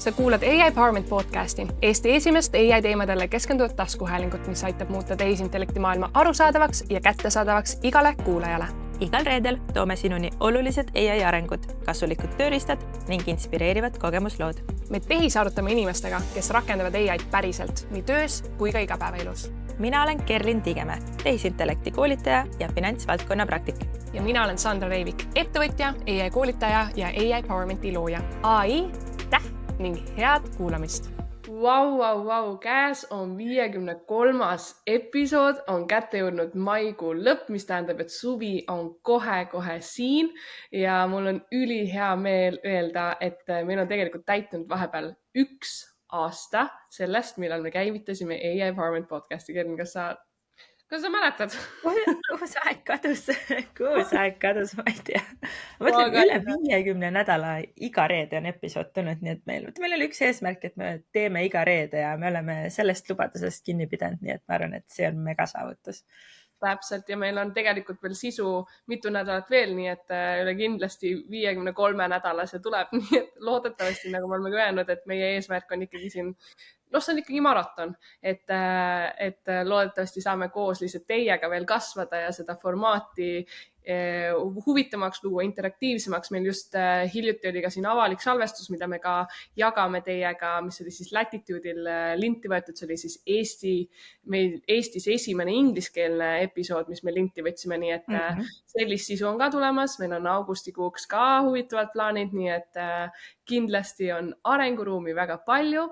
Sa kuulad AI Empowerment podcasti, Eesti esimest AI teemadele keskenduvat taskuhäälingut, mis aitab muuta tehisintellekti maailma arusaadavaks ja kättesaadavaks igale kuulajale. Igal reedel toome sinuni olulised AI arengud, kasulikud tööriistad ning inspireerivad kogemuslood. Me tehisarutame inimestega, kes rakendavad AI-d päriselt nii töös kui ka igapäevaelus. Mina olen Kerlin Tigemäe, tehisintellekti koolitaja ja finantsvaldkonna praktik. Ja mina olen Sandra Reivik, ettevõtja, AI koolitaja ja AI Empowermenti looja. AI, ning head kuulamist. Vau, käes on 53. episood, on kätte jõudnud maikuu lõpp, mis tähendab, et suvi on kohe siin ja mul on ülihea meel öelda, et meil on tegelikult täitunud vahepeal 1 aasta sellest, millal me käivitasime AI Empowerment podcasti. Kerlin, kas sa mäletad? Kuhu see aeg kadus, ma ei tea. Ma mõtlen, üle 50 nädala iga reede on episood tulnud, nii et meil oli üks eesmärk, et me teeme iga reede ja me oleme sellest lubadusest kinni pidanud, nii et ma arvan, et see on mega saavutus. Täpselt, ja meil on tegelikult veel sisu mitu nädalat veel, nii et üle kindlasti 53 nädala see tuleb, nii et loodetavasti, nagu me oleme öelnud, et meie eesmärk on ikkagi siin, see on ikkagi maraton, et loodetavasti saame koos lihtsalt teiega veel kasvada ja seda formaati huvitavamaks luua, interaktiivsemaks. Meil just hiljuti oli ka siin avalik salvestus, mida me ka jagame teiega, mis oli siis Latitude'il linti võetud. See oli siis meil Eestis esimene ingliskeelne episood, mis me linti võtsime, nii et sellist sisu on ka tulemas. Meil on augustikuuks ka huvitavad plaanid, nii et kindlasti on arenguruumi väga palju.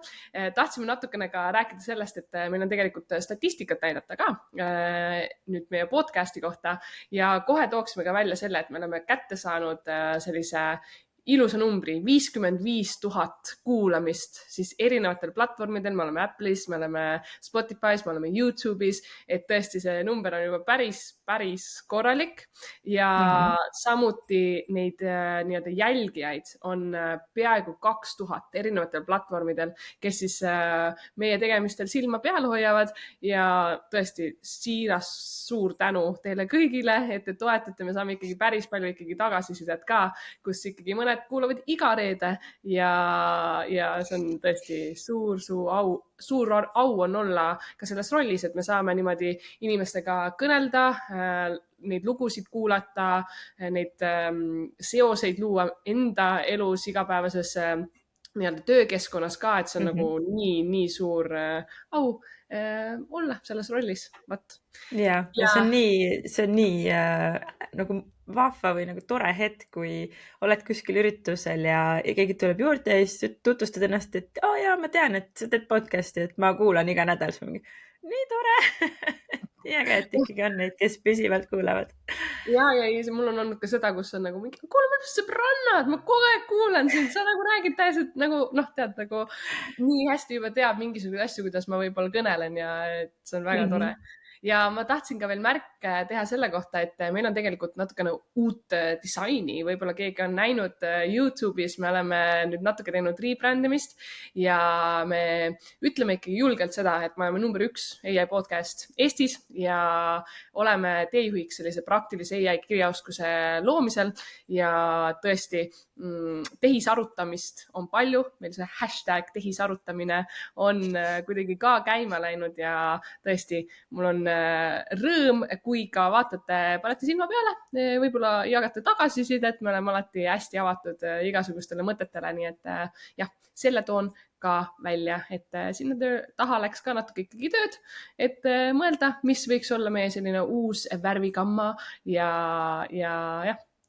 Tahtsime natukene ka rääkida sellest, et meil on tegelikult statistikat näidata ka nüüd meie podcasti kohta ja kohe tooksime ka välja selle, et me oleme kätte saanud sellise ilusa numbri, 55 000 kuulamist siis erinevatel platvormidel. Me oleme Apple'is, me oleme Spotify's, me oleme YouTube'is, et tõesti see number on juba päris korralik ja samuti neid nii-öelda jälgijaid on peaaegu 2000 erinevatel platvormidel, kes siis meie tegemistel silma peal hoiavad ja tõesti siiras suur tänu teile kõigile, et te toetate. Me saame ikkagi päris palju ikkagi tagasisidet ka, kus ikkagi mõned kuulavad iga reede ja see on tõesti suur au on olla ka selles rollis, et me saame niimoodi inimestega kõnelda, neid lugusid kuulata, neid seoseid luua enda elus igapäevases nii-öelda töökeskkonnas ka, et see on nagu nii suur au olla selles rollis. Ja see on nii nagu vahva või nagu tore hetk, kui oled kuskil üritusel ja keegi tuleb juurde ja siis tutvustad ennast, et ma tean, et sa teed podcasti, et ma kuulan iga nädal. Nii tore! Nii äge, et ikkagi on neid, kes püsivalt kuulavad. Ja mul on olnud ka seda, kus on nagu mingi, kuule, ma oleme sõbrannad, ma kogu aeg kuulan sind, sa nagu räägid täiesti nagu, tead, nagu nii hästi juba teab mingisugune asju, kuidas ma võib-olla kõnelen ja et see on väga tore. Ja ma tahtsin ka veel märke teha selle kohta, et meil on tegelikult natukene uut disaini. Võib-olla keegi on näinud YouTube'is, me oleme nüüd natuke teinud rebrandimist ja me ütleme ikkagi julgelt seda, et me oleme number 1 AI podcast Eestis ja oleme teejuhiks sellise praktilise AI kirjaoskuse loomisel ja tõesti tehisarutamist on palju. Meil see hashtag tehisarutamine on kuidagi ka käima läinud ja tõesti mul on rõõm, kui ka vaatate, panete silma peale, võib-olla jagate tagasisidet, me oleme alati hästi avatud igasugustele mõtetele, nii et selle toon ka välja, et sinna taha läks ka natuke ikkagi tööd, et mõelda, mis võiks olla meie selline uus värvigamma ja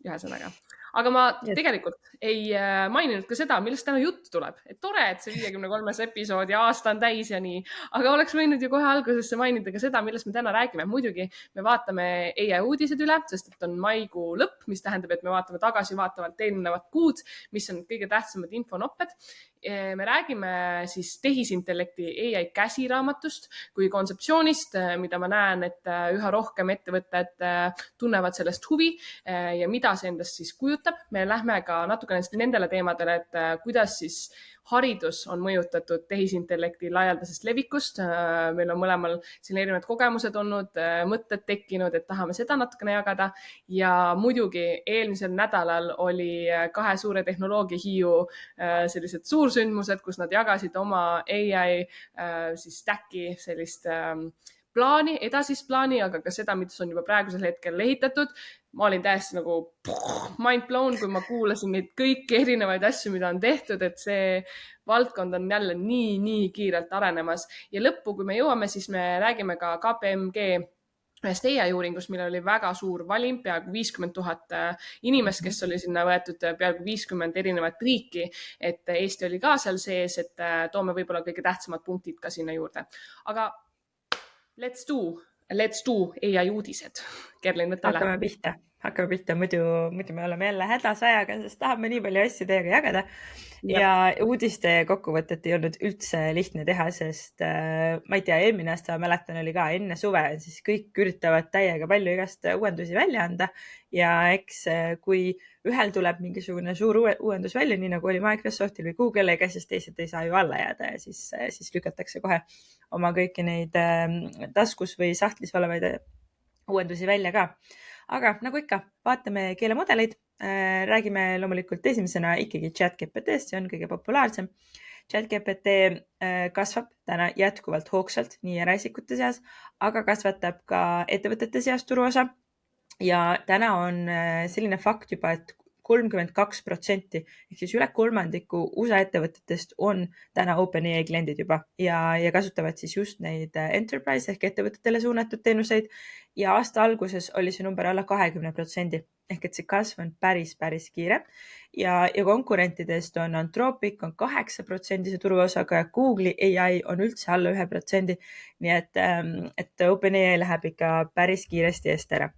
ühesõnaga. Aga ma tegelikult ei maininud ka seda, millest täna jutt tuleb. Et tore, et see 53. episood ja aasta on täis ja nii. Aga oleks võinud ju kohe algusesse mainida ka seda, millest me täna räägime. Muidugi me vaatame AI uudised üle, sest et on maikuu lõpp, mis tähendab, et me vaatame tagasi vaatavalt eelnevat kuud, mis on kõige tähtsamad infonopped. Me räägime siis tehisintellekti AI käsiraamatust kui kontseptsioonist, mida ma näen, et üha rohkem ettevõtted tunnevad sellest huvi ja mida see endast siis kujutab. mõjutab. Me lähme ka natukene nendele teemadele, et kuidas siis haridus on mõjutatud tehisintellekti laialdasest levikust. Meil on mõlemal siin erinevad kogemused olnud, mõtted tekkinud, et tahame seda natukene jagada. Ja muidugi eelmisel nädalal oli kahe suure tehnoloogiahiiu sellised suursündmused, kus nad jagasid oma AI siis stack'i sellist plaani, edasist plaani, aga ka seda, mis on juba praegusel hetkel ehitatud. Ma olin täiesti nagu mind blown, kui ma kuulasin neid kõiki erinevaid asju, mida on tehtud, et see valdkond on jälle nii kiirelt arenemas. Ja lõppu, kui me jõuame, siis me räägime ka KPMG ühest AI uuringust, millel oli väga suur valim, peaaegu 50 000 inimest, kes oli sinna võetud, peaaegu 50 erinevat riiki, et Eesti oli ka seal sees, et toome võib-olla kõige tähtsamad punktid ka sinna juurde. Aga let's do AI uudised. Kerlin, võta üle. Hakkame pihta, muidu me oleme jälle hädas ajaga, sest tahame nii palju asju teiega jagada. Ja uudiste kokkuvõtet ei olnud üldse lihtne teha, sest ma ei tea, eelmine aasta mäletan oli ka enne suve, siis kõik üritavad täiega palju igast uuendusi välja anda. Ja eks kui ühel tuleb mingisugune suur uuendus välja, nii nagu oli Microsoftil või Google'iga, siis teised ei saa ju alla jääda ja siis lükatakse kohe oma kõiki neid taskus või sahtlis olevaid uuendusi välja ka. Aga nagu ikka, vaatame keelemudeleid. Räägime loomulikult esimesena ikkagi ChatGPT-st, see on kõige populaarsem. ChatGPT kasvab täna jätkuvalt hoogsalt nii eraisikute seas, aga kasvatab ka ettevõtete seas turuosa. Ja täna on selline fakt juba, et 32% ehk siis üle kolmandiku USA ettevõtetest on täna OpenAI kliendid juba ja kasutavad siis just neid enterprise ehk ettevõtetele suunatud teenuseid. Ja aasta alguses oli see number alla 20% ehk et see kasv on päris kiire. Ja konkurentidest on Anthropic on 8% turuosaga ja Google'i AI on üldse alla 1%. Nii et OpenAI läheb ikka päris kiiresti eest ära.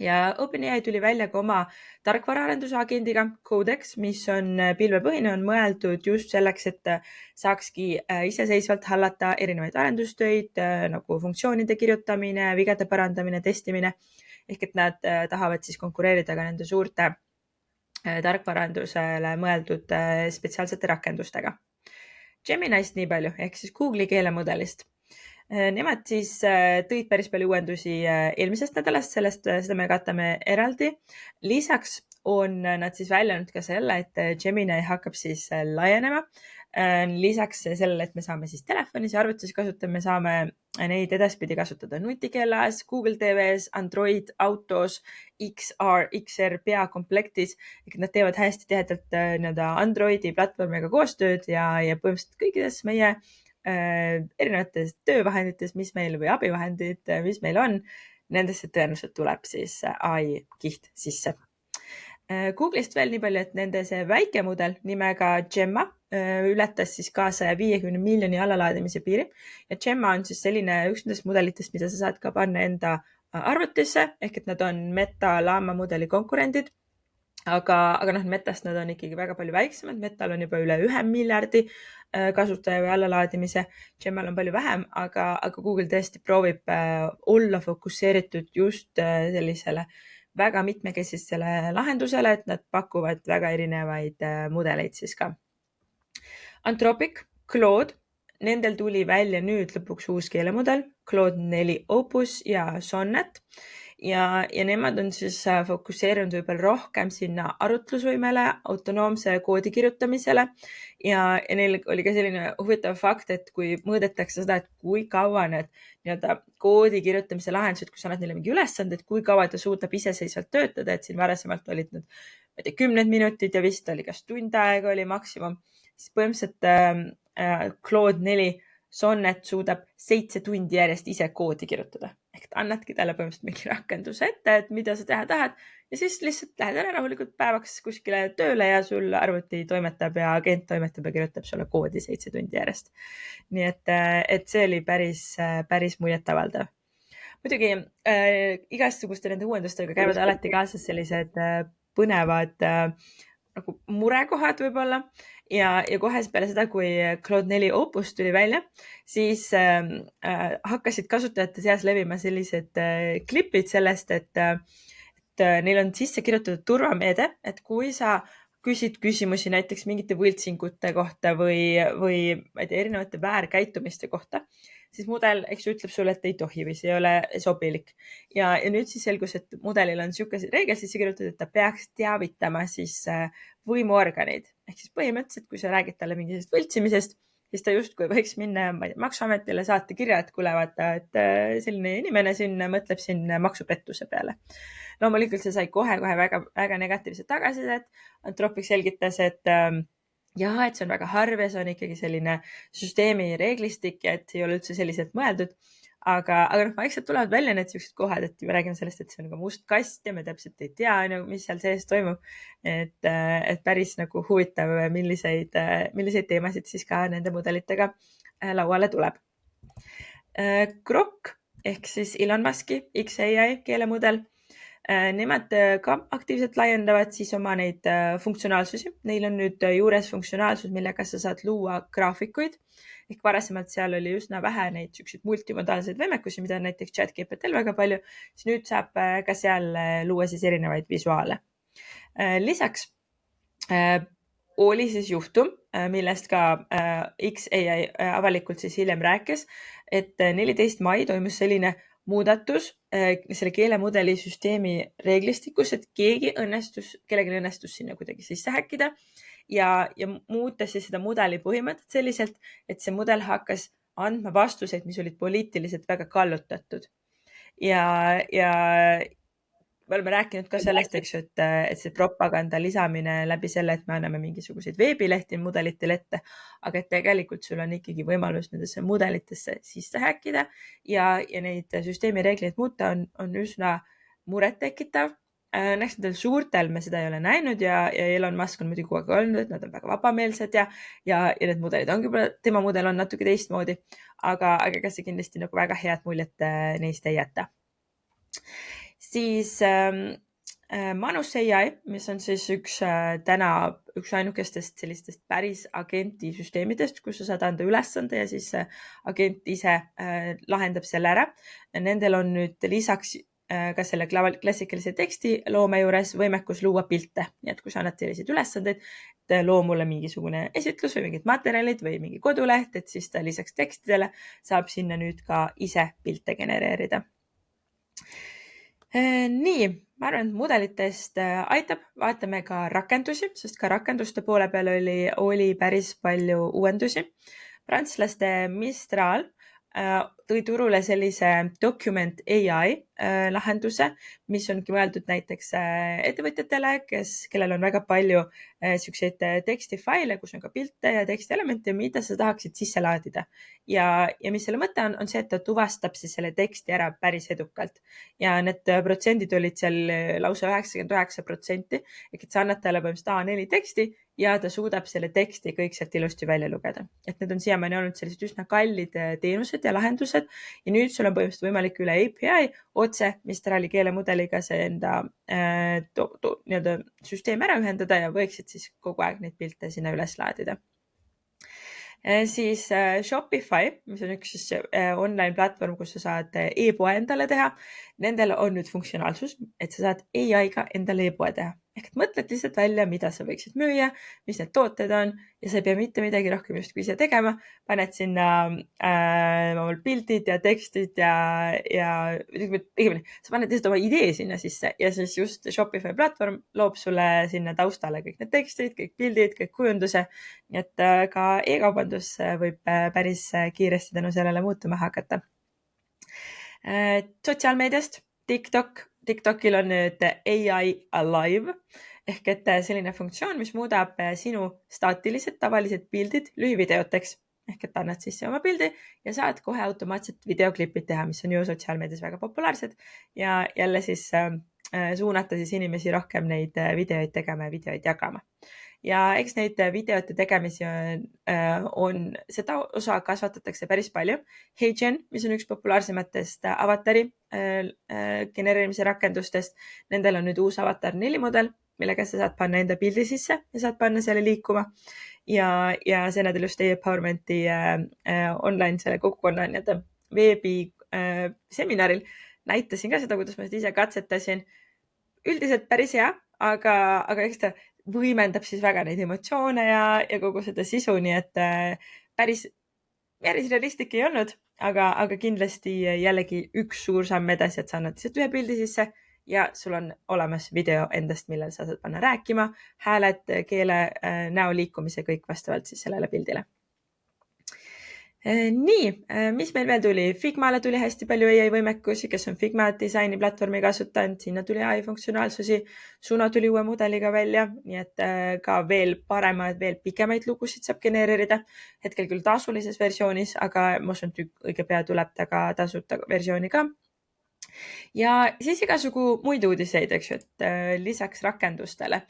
Ja OpenAI tuli välja ka oma tarkvaraarenduse agendiga Codex, mis on pilvepõhine, on mõeldud just selleks, et saakski iseseisvalt hallata erinevaid arendustöid nagu funktsioonide kirjutamine, vigade parandamine, testimine. Ehk et nad tahavad siis konkureerida ka nende suurte tarkvaraarendusele mõeldud spetsiaalsete rakendustega. Gemini'st nii palju, ehk siis Google'i keelemudelist. Nemad siis tõid päris palju uuendusi eelmisest nädalast, seda me katame eraldi. Lisaks on nad siis välja öelnud ka selle, et Gemini hakkab siis laienema. Lisaks sellele, et me saame siis telefonis ja arvutis kasutada, me saame neid edaspidi kasutada nutikellas, Google TV-s, Android autos, XR peakomplektis. Nad teevad hästi tihedalt Androidi platvormiga koostööd ja põhimõtteliselt kõikides meie erinevates töövahendites, mis meil või abivahendid, mis meil on, nendesse tõenäoliselt tuleb siis AI kiht sisse. Google'ist veel nii palju, et nende see väike mudel nimega Gemma ületas siis ka 150 miljoni allalaadimise piiri ja Gemma on siis selline üks nendest mudelitest, mida sa saad ka panna enda arvutisse, ehk et nad on Meta Llama mudeli konkurendid. Aga Metast nad on ikkagi väga palju väiksemad. Metal on juba üle 1 miljardi kasutaja või allalaadimise. Gemmal on palju vähem, aga Google tõesti proovib olla fokusseeritud just sellisele väga mitmekesisele lahendusele, et nad pakuvad väga erinevaid mudeleid siis ka. Anthropic, Claude, nendel tuli välja nüüd lõpuks uus keelemudel, Claude 4 Opus ja Sonnet. Ja nemad on siis fokusseerinud võib-olla rohkem sinna arutlusvõimele, autonoomse koodi kirjutamisele ja neil oli ka selline huvitav fakt, et kui mõõdetakse seda, et kui kaua need koodi kirjutamise lahendused, kui sa annad neile mingi ülesanded, kui kaua ta suudab iseseisvalt töötada, et siin varasemalt olid need 10 minutid ja vist oli kas tund aega oli maksimum, siis põhimõtteliselt Claude 4 Sonnet suudab 7 tundi järjest ise koodi kirjutada. Ehk annadki talle põhimõtteliselt mingi rakenduse ette, et mida sa teha tahad ja siis lihtsalt lähed ära rahulikult päevaks kuskile tööle ja sul arvuti toimetab ja agent toimetab ja kirjutab sulle koodi 7 tundi järjest. Nii et see oli päris muljetavaldav. Muidugi igasuguste nende uuendustega käivad alati kaasas sellised põnevad nagu murekohad võib-olla ja kohe peale seda, kui Claude 4 Opus tuli välja, siis hakkasid kasutajate seas levima sellised klipid sellest, et neil on sisse kirjutatud turvameede, et kui sa küsid küsimusi näiteks mingite võltsingute kohta või ma ei tea, erinevate väärkäitumiste kohta, siis mudel, eks ju, ütleb sulle, et ei tohi või see ei ole sobilik. Ja nüüd siis selgus, et mudelil on niisugune reegel sisse kirjutatud, et ta peaks teavitama siis võimuorganeid. Ehk siis põhimõtteliselt, kui sa räägid talle mingisugusest võltsimisest, siis ta justkui võiks minna maksuametile, saata kirja, et kuule, vaata, et selline inimene siin mõtleb siin maksupettuse peale. Loomulikult see sai kohe-kohe väga negatiivset tagasisidet. Anthropic selgitas, et jah, et see on väga harv ja see on ikkagi selline süsteemi reeglistik ja et ei ole üldse selliselt mõeldud. Aga vaikselt tulevad välja need sellised kohad, et me räägime sellest, et see on must kast ja me täpselt ei tea, mis seal sees toimub. Et päris nagu huvitav, milliseid teemasid siis ka nende mudelitega lauale tuleb. Grok ehk siis Elon Muski XAI keelemudel. Nemad ka aktiivselt laiendavad siis oma neid funktsionaalsusi. Neil on nüüd juures funktsionaalsus, millega sa saad luua graafikuid. Ehk varasemalt seal oli üsna vähe neid multimodaalseid võimekusi, mida on näiteks ChatGPT-l väga palju. Siis nüüd saab ka seal luua siis erinevaid visuaale. Lisaks oli siis juhtum, millest ka XAI avalikult siis hiljem rääkis, et 14. mai toimus selline muudatus selle keelemudeli süsteemi reeglistikus, et kellelgi õnnestus sinna kuidagi sisse häkkida ja muuta siis seda mudeli põhimõtet selliselt, et see mudel hakkas andma vastuseid, mis olid poliitiliselt väga kallutatud. Ja me oleme rääkinud ka sellest, eks ju, et see propaganda lisamine läbi selle, et me anname mingisuguseid veebilehti mudelitele ette, aga et tegelikult sul on ikkagi võimalus nendesse mudelitesse sisse häkkida ja neid süsteemi reegleid muuta on üsna murettekitav. Õnneks nendel suurtel me seda ei ole näinud ja Elon Musk on muidugi kogu aeg öelnud, et nad on väga vabameelsed ja need mudelid ongi, tema mudel on natuke teistmoodi, aga ega see kindlasti nagu väga head muljet neist ei jäta. Siis Manus AI, mis on siis üks ainukestest sellistest päris agentisüsteemidest, kus sa saad anda ülesande ja siis agent ise lahendab selle ära. Nendel on nüüd lisaks ka selle klassikalise teksti loome juures võimekus luua pilte. Nii et kui sa annad selliseid ülesandeid, et loo mulle mingisugune esitlus või mingid materjalid või mingi koduleht, et siis ta lisaks tekstidele saab sinna nüüd ka ise pilte genereerida. Nii, ma arvan, et mudelitest aitab, vaatame ka rakendusi, sest ka rakenduste poole peal oli päris palju uuendusi. Prantslaste Mistral tõi turule sellise Document AI lahenduse, mis ongi mõeldud näiteks ettevõtjatele, kellel on väga palju siukseid tekstifaile, kus on ka pilte ja tekstielemente, mida sa tahaksid sisse laadida. Ja mis selle mõte on see, et ta tuvastab siis selle teksti ära päris edukalt. Ja need protsendid olid seal lausa 99%, ehk et sa annad talle põhimõtteliselt A4 teksti ja ta suudab selle teksti kõik sealt ilusti välja lugeda. Et need on siiamaani olnud sellised üsna kallid teenused ja lahendused ja nüüd sul on põhimõtteliselt võimalik üle API otse Mistrali keelemudeliga see enda nii-öelda süsteem ära ühendada ja võiksid siis kogu aeg neid pilte sinna üles laadida. Siis Shopify, mis on üks siis online platvorm, kus sa saad e-poe endale teha. Nendel on nüüd funktsionaalsus, et sa saad AI-ga endale e-poe teha. Ehk et mõtled lihtsalt välja, mida sa võiksid müüa, mis need tooted on ja sa ei pea mitte midagi rohkem justkui ise tegema. Paned sinna pildid ja tekstid ja sa paned lihtsalt oma idee sinna sisse ja siis just Shopify platvorm loob sulle sinna taustale kõik need tekstid, kõik pildid, kõik kujunduse. Nii et ka e-kaubandus võib päris kiiresti tänu sellele muutuma hakata. Sotsiaalmeediast TikTokil on nüüd AI Alive ehk et selline funktsioon, mis muudab sinu staatilised tavalised pildid lühivideoteks. Ehk et annad sisse oma pildi ja saad kohe automaatselt videoklipid teha, mis on ju sotsiaalmeedias väga populaarsed ja jälle siis suunata siis inimesi rohkem neid videoid tegema ja videoid jagama. Ja eks neid videote tegemisi seda osa kasvatatakse päris palju. HeyGen, mis on üks populaarsematest avatari genereerimise rakendustest, nendel on nüüd uus avatar 4 mudel, millega sa saad panna enda pildi sisse ja saad panna selle liikuma. Ja see nädal just e-empowermenti online selle kogukonna veebi seminaril näitasin ka seda, kuidas ma seda ise katsetasin. üldiselt päris hea, aga eks ta võimendab siis väga neid emotsioone ja kogu seda sisu, nii et päris realistlik ei olnud, aga kindlasti jällegi üks suur samm edasi, et sa annad lihtsalt ühe pildi sisse ja sul on olemas video endast, millel sa saad panna rääkima, hääled, keele, näo liikumise, kõik vastavalt siis sellele pildile. Nii, mis meil veel tuli? Figmale tuli hästi palju AI võimekusi, kes on Figma disaini platvormi kasutanud, sinna tuli AI funktsionaalsusi. Suno tuli uue mudeliga välja, nii et ka veel paremaid, veel pikemaid lugusid saab genereerida. Hetkel küll tasulises versioonis, aga ma usun, et õige pea tuleb ta ka tasuta versiooni ka. Ja siis igasugu muid uudiseid, eks ju, et lisaks rakendustele.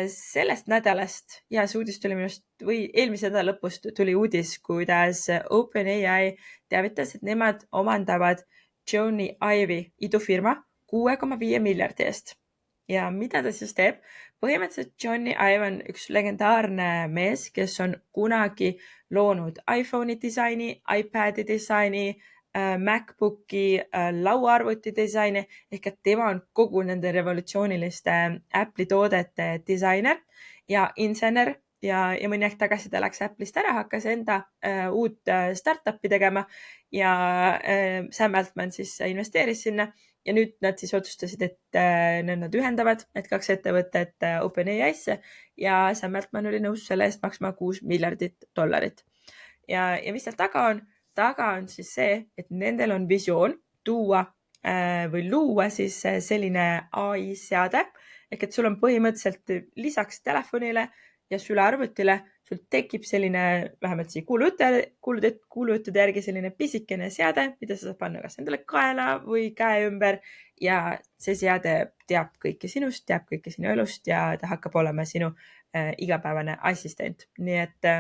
Sellest nädalast ja see uudis tuli minust või eelmise nädala lõpust tuli uudis, kuidas OpenAI teavitas, et nemad omandavad Jony Ive idufirma 6,5 miljardi eest. Ja mida ta siis teeb? Põhimõtteliselt Jony Ive on üks legendaarne mees, kes on kunagi loonud iPhone'i disaini, iPad'i disaini, MacBooki, lauaarvuti disaini ehk et tema on kogu nende revolutsiooniliste Apple'i toodete disainer ja insener ja mõni aeg tagasi ta läks Apple'ist ära, hakkas enda uut startup'i tegema ja Sam Altman siis investeeris sinna ja nüüd nad siis otsustasid, et nad ühendavad need kaks ettevõtet OpenAI-sse ja Sam Altman oli nõus selle eest maksma $6 miljardit. Ja mis seal taga on? Taga on siis see, et nendel on visioon tuua või luua siis selline AI seade ehk et sul on põhimõtteliselt lisaks telefonile ja sülearvutile, sul tekib selline vähemalt siia kuulujuttude järgi selline pisikene seade, mida sa saad panna kas endale kaela või käe ümber ja see seade teab kõike sinust, teab kõike sinu elust ja ta hakkab olema sinu igapäevane assistent. Nii et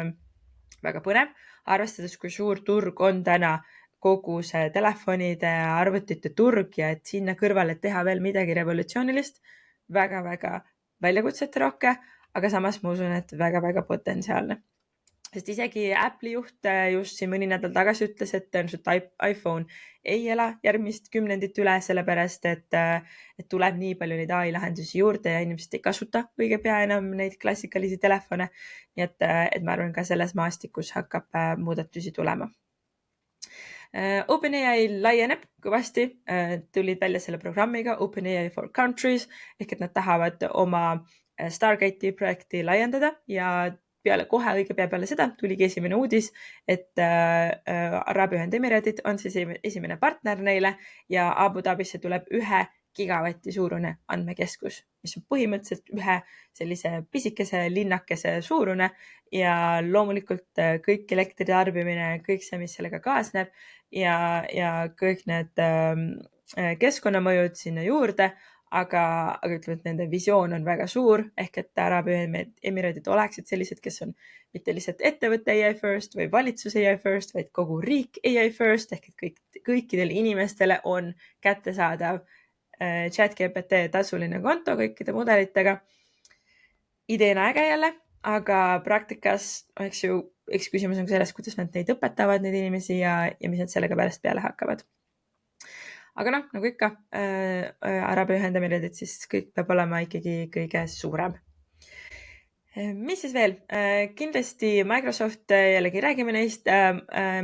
väga põnev, arvestades, kui suur turg on täna kogu see telefonide, arvutite turg ja et sinna kõrvale teha veel midagi revolutsioonilist, väga-väga väljakutsete rohke, aga samas ma usun, et väga-väga potentsiaalne. Sest isegi Apple'i juht just siin mõni nädal tagasi ütles, et tõenäoliselt iPhone ei ela järgmist kümnendit üle, sellepärast et tuleb nii palju neid AI lahendusi juurde ja inimesed ei kasuta õige pea enam neid klassikalisi telefone. Nii et ma arvan, ka selles maastikus hakkab muudatusi tulema. OpenAI laieneb kõvasti, tulid välja selle programmiga OpenAI for Countries ehk et nad tahavad oma Stargate'i projekti laiendada ja kohe õige pea peale seda tuligi esimene uudis, et Araabia Ühendemiraadid on siis esimene partner neile ja Abu Dhabisse tuleb 1 gigavati suurune andmekeskus, mis on põhimõtteliselt ühe sellise pisikese linnakese suurune ja loomulikult kõik elektritarbimine, kõik see, mis sellega kaasneb ja kõik need keskkonnamõjud sinna juurde, aga ütleme, et nende visioon on väga suur ehk et Araabia Emiraadid oleksid sellised, kes on mitte lihtsalt ettevõtte AI first või valitsuse AI first, vaid kogu riik AI first ehk et kõikidele inimestele on kättesaadav ChatGPT tasuline konto kõikide mudelitega. Ideena äge jälle, aga praktikas, eks ju, üks küsimus on selles, kuidas nad neid õpetavad, neid inimesi ja mis nad sellega pärast peale hakkavad. Aga noh, nagu ikka, Araabia Ühendemiraadid, siis kõik peab olema ikkagi kõige suurem. Mis siis veel? Kindlasti Microsoft, jällegi räägime neist.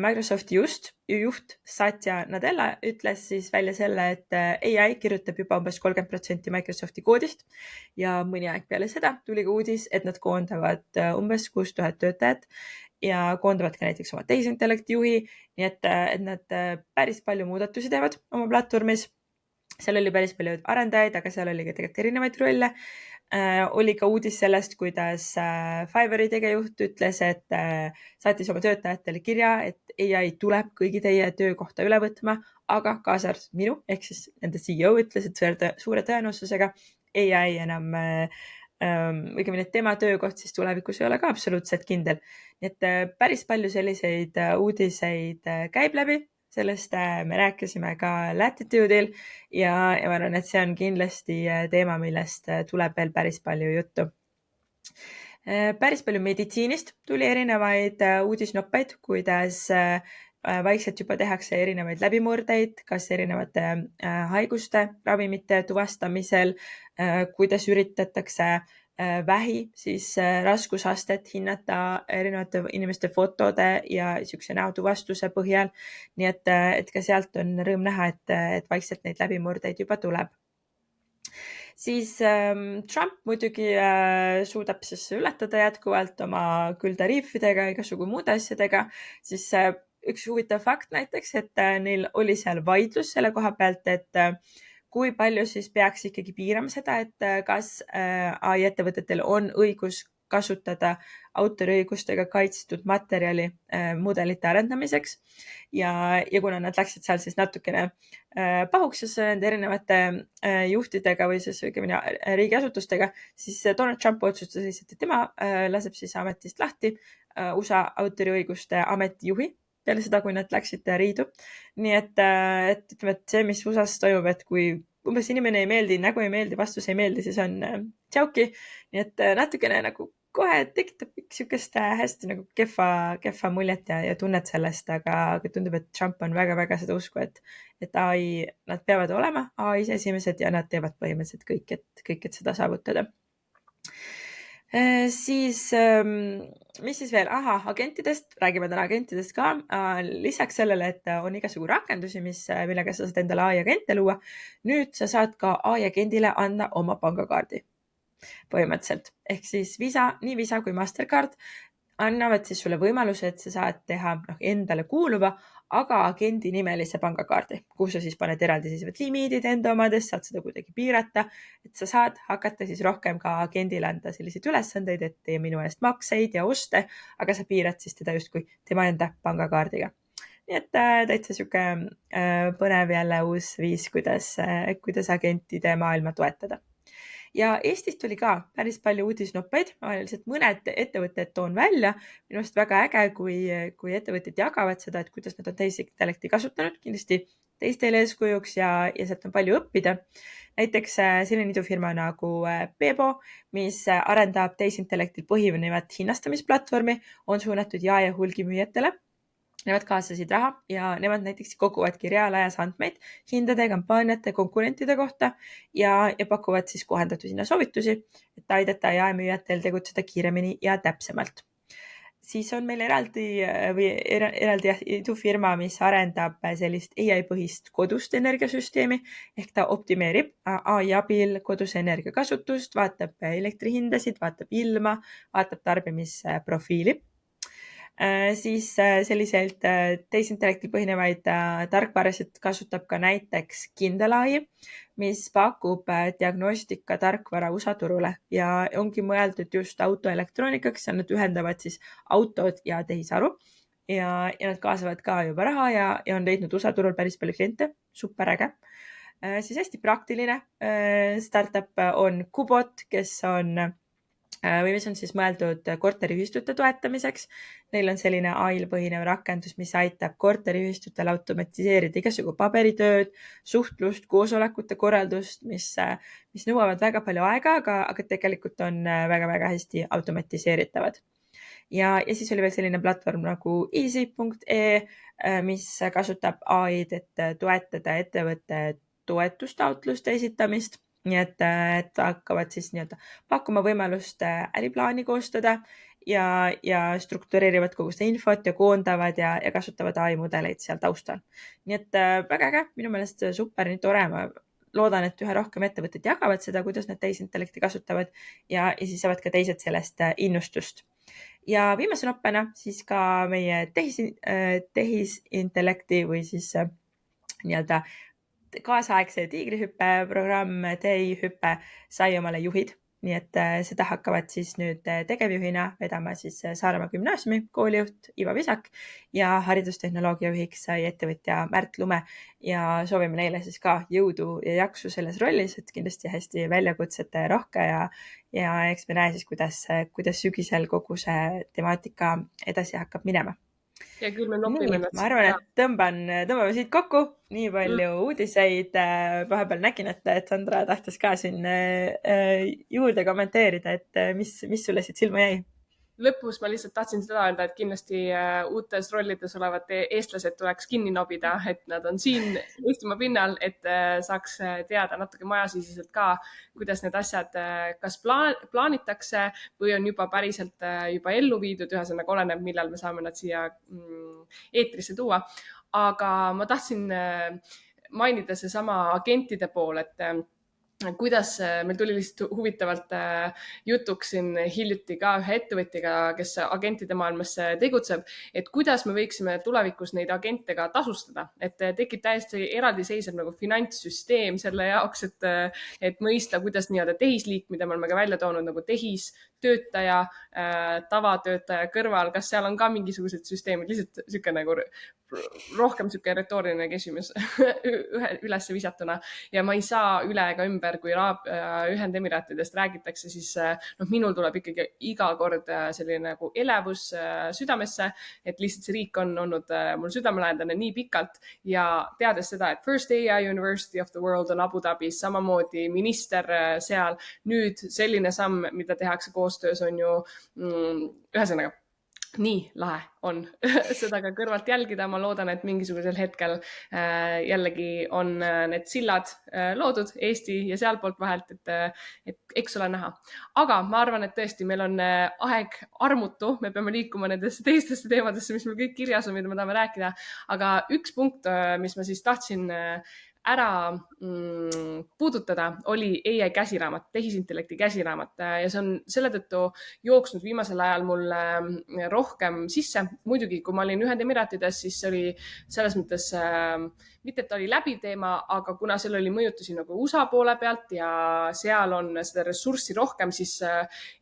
Microsofti juht Satya Nadella ütles siis välja selle, et AI kirjutab juba umbes 30% Microsofti koodist ja mõni aeg peale seda tuli ka uudis, et nad koondavad umbes 6000 töötajat ja koondavad ka näiteks oma tehisintellekti juhi, nii et nad päris palju muudatusi teevad oma platvormis. Seal oli päris palju arendajaid, aga seal oli ka tegelikult erinevaid rolle. Oli ka uudis sellest, kuidas Fiverri tegejuht ütles, et saatis oma töötajatele kirja, et AI tuleb kõigi teie töökohta üle võtma, aga kaasa arvatud minu, ehk siis nende CEO ütles, et suure tõenäosusega AI enam õigemini, et tema töökoht siis tulevikus ei ole ka absoluutselt kindel. Nii et päris palju selliseid uudiseid käib läbi. Sellest me rääkisime ka Latitude'il ja ma arvan, et see on kindlasti teema, millest tuleb veel päris palju juttu. Päris palju meditsiinist tuli erinevaid uudisnoppeid, kuidas vaikselt juba tehakse erinevaid läbimurdeid, kas erinevate haiguste ravimite tuvastamisel, kuidas üritatakse vähi siis raskusastet hinnata erinevate inimeste fotode ja niisuguse näotuvastuse põhjal. Nii et ka sealt on rõõm näha, et vaikselt neid läbimurdeid juba tuleb. Siis Trump muidugi suudab siis ületada jätkuvalt oma küll tariifidega, igasugu muude asjadega, siis üks huvitav fakt näiteks, et neil oli seal vaidlus selle koha pealt, et kui palju siis peaks ikkagi piirama seda, et kas AI ettevõtetel on õigus kasutada autoriõigustega kaitstud materjali mudelite arendamiseks ja kuna nad läksid seal siis natukene pahuksesse nende erinevate juhtidega või siis õigemini riigiasutustega, siis Donald Trump otsustas lihtsalt, et tema laseb siis ametist lahti USA autoriõiguste ametijuhi peale seda, kui nad läksid riidu. Nii et ütleme, et see, mis USA-s toimub, et kui umbes inimene ei meeldi, nägu ei meeldi, vastus ei meeldi, siis on tšauki. Nii et natukene nagu kohe tekitab niisugust hästi nagu kehva muljet ja tunnet sellest, aga tundub, et Trump on väga-väga seda usku, et AI, nad peavad olema AI-s esimesed ja nad teevad põhimõtteliselt kõik, et seda saavutada. Siis, mis siis veel? Agentidest, räägime täna agentidest ka. Lisaks sellele, et on igasugu rakendusi, millega sa saad endale AI-agente luua. Nüüd sa saad ka AI-agendile anda oma pangakaardi põhimõtteliselt. Ehk siis nii Visa kui Mastercard annavad siis sulle võimaluse, et sa saad teha endale kuuluva, aga agendi nimelise pangakaardi, kuhu sa siis paned eraldi siis limiidid enda omadest, saad seda kuidagi piirata, et sa saad hakata siis rohkem ka agendile anda selliseid ülesandeid, et tee minu eest makseid ja oste, aga sa piirad siis teda justkui tema enda pangakaardiga. Nii et täitsa sihuke põnev jälle uus viis, kuidas agentide maailma toetada. Ja Eestist oli ka päris palju uudisnoppeid, ma lihtsalt mõned ettevõtted toon välja. Minu arust väga äge, kui ettevõtted jagavad seda, et kuidas nad on tehisintellekti kasutanud, kindlasti teistele eeskujuks ja sealt on palju õppida. Näiteks selline idufirma nagu Bebo, mis arendab tehisintellektil põhinevat hinnastamisplatvormi, on suunatud jae- ja hulgimüüjatele. Nemad kaasasid raha ja nemad näiteks koguvadki reaalajas andmeid hindade, kampaaniate, konkurentide kohta ja pakuvad siis kohandatud hinnasoovitusi, et aidata jaemüüjatel tegutseda kiiremini ja täpsemalt. Siis on meil eraldi idufirma, mis arendab sellist AI-põhist kodust energiasüsteemi ehk ta optimeerib AI abil koduse energiakasutust, vaatab elektrihindasid, vaatab ilma, vaatab tarbimisprofiili. Siis selliseid tehisintellektil põhinevaid tarkvarasid kasutab ka näiteks Kindle.ai, mis pakub diagnostika tarkvara USA turule ja ongi mõeldud just autoelektroonikaks ja nad ühendavad siis autod ja tehisaru ja nad kaasavad ka juba raha ja on leidnud USA turul päris palju kliente, super äge. Siis hästi praktiline startup on Kubot, mis on siis mõeldud korteriühistute toetamiseks. Neil on selline AI-l põhinev rakendus, mis aitab korteriühistutel automatiseerida igasugu paberitööd, suhtlust, koosolekute korraldust, mis nõuavad väga palju aega, aga tegelikult on väga-väga hästi automatiseeritavad. Ja siis oli veel selline platvorm nagu easy.ee, mis kasutab AI-d, et toetada ettevõtte toetustaotluste esitamist. Nii et hakkavad siis pakkuma võimalust äriplaani koostada ja struktureerivad kogu seda infot ja koondavad ja kasutavad AI mudeleid seal taustal. Nii et väga äge, minu meelest super, nii tore. Ma loodan, et üha rohkem ettevõtted jagavad seda, kuidas nad tehisintellekti kasutavad ja siis saavad ka teised sellest innustust. Ja viimase noppena siis ka meie tehisintellekti või siis nii-öelda kaasaegse tiigrihüppe programm TI hüppe sai omale juhid, nii et seda hakkavad siis nüüd tegevjuhina vedama siis Saaremaa gümnaasiumi koolijuht Ivo Visak ja haridustehnoloogia juhiks sai ettevõtja Märt Lume ja soovime neile siis ka jõudu ja jaksu selles rollis, et kindlasti hästi väljakutsete rohke ja eks me näe siis, kuidas sügisel kogu see temaatika edasi hakkab minema. Ja küll me nopime nad. Ma arvan, et tõmbame siit kokku. Nii palju uudiseid. Vahepeal nägin, et Sandra tahtis ka siin juurde kommenteerida, et mis sulle siit silma jäi? lõpus ma lihtsalt tahtsin seda öelda, et kindlasti uutes rollides olevad eestlased tuleks kinni nobida, et nad on siin Eestimaa pinnal, et saaks teada natuke majasiseselt ka, kuidas need asjad kas plaanitakse või on juba päriselt juba ellu viidud, ühesõnaga oleneb, millal me saame nad siia eetrisse tuua. Aga ma tahtsin mainida seesama agentide pool, et kuidas meil tuli lihtsalt huvitavalt jutuks siin hiljuti ka ühe ettevõtjaga, kes agentide maailmas tegutseb, et kuidas me võiksime tulevikus neid agente ka tasustada, et tekib täiesti eraldiseisev nagu finantssüsteem selle jaoks, et mõista, kuidas nii-öelda tehisliik, mida me oleme ka välja toonud nagu tehistöötaja, tavatöötaja kõrval, kas seal on ka mingisugused süsteemid, lihtsalt siuke nagu rohkem siuke retooriline küsimus üles visatuna ja ma ei saa üle ega ümber, kui Ühendemiraatidest räägitakse, siis minul tuleb ikkagi iga kord selline nagu elevus südamesse, et lihtsalt see riik on olnud mul südamelähedane nii pikalt ja teades seda, et First AI University of the World on Abu Dhabis, samamoodi minister seal, nüüd selline samm, mida tehakse koostöös, on ju ühesõnaga nii lahe on seda ka kõrvalt jälgida. Ma loodan, et mingisugusel hetkel jällegi on need sillad loodud Eesti ja sealpoolt vahelt, et eks ole näha. Aga ma arvan, et tõesti meil on aeg armutu, me peame liikuma nendesse teistesse teemadesse, mis meil kõik kirjas on, mida me tahame rääkida. Aga üks punkt, mis ma siis tahtsin ära puudutada, oli AI käsiraamat, tehisintellekti käsiraamat ja see on selle tõttu jooksnud viimasel ajal mul rohkem sisse. Muidugi, kui ma olin Ühendemiraatides, siis see oli selles mõttes mitte, et ta oli läbiv teema, aga kuna seal oli mõjutusi nagu USA poole pealt ja seal on seda ressurssi rohkem, siis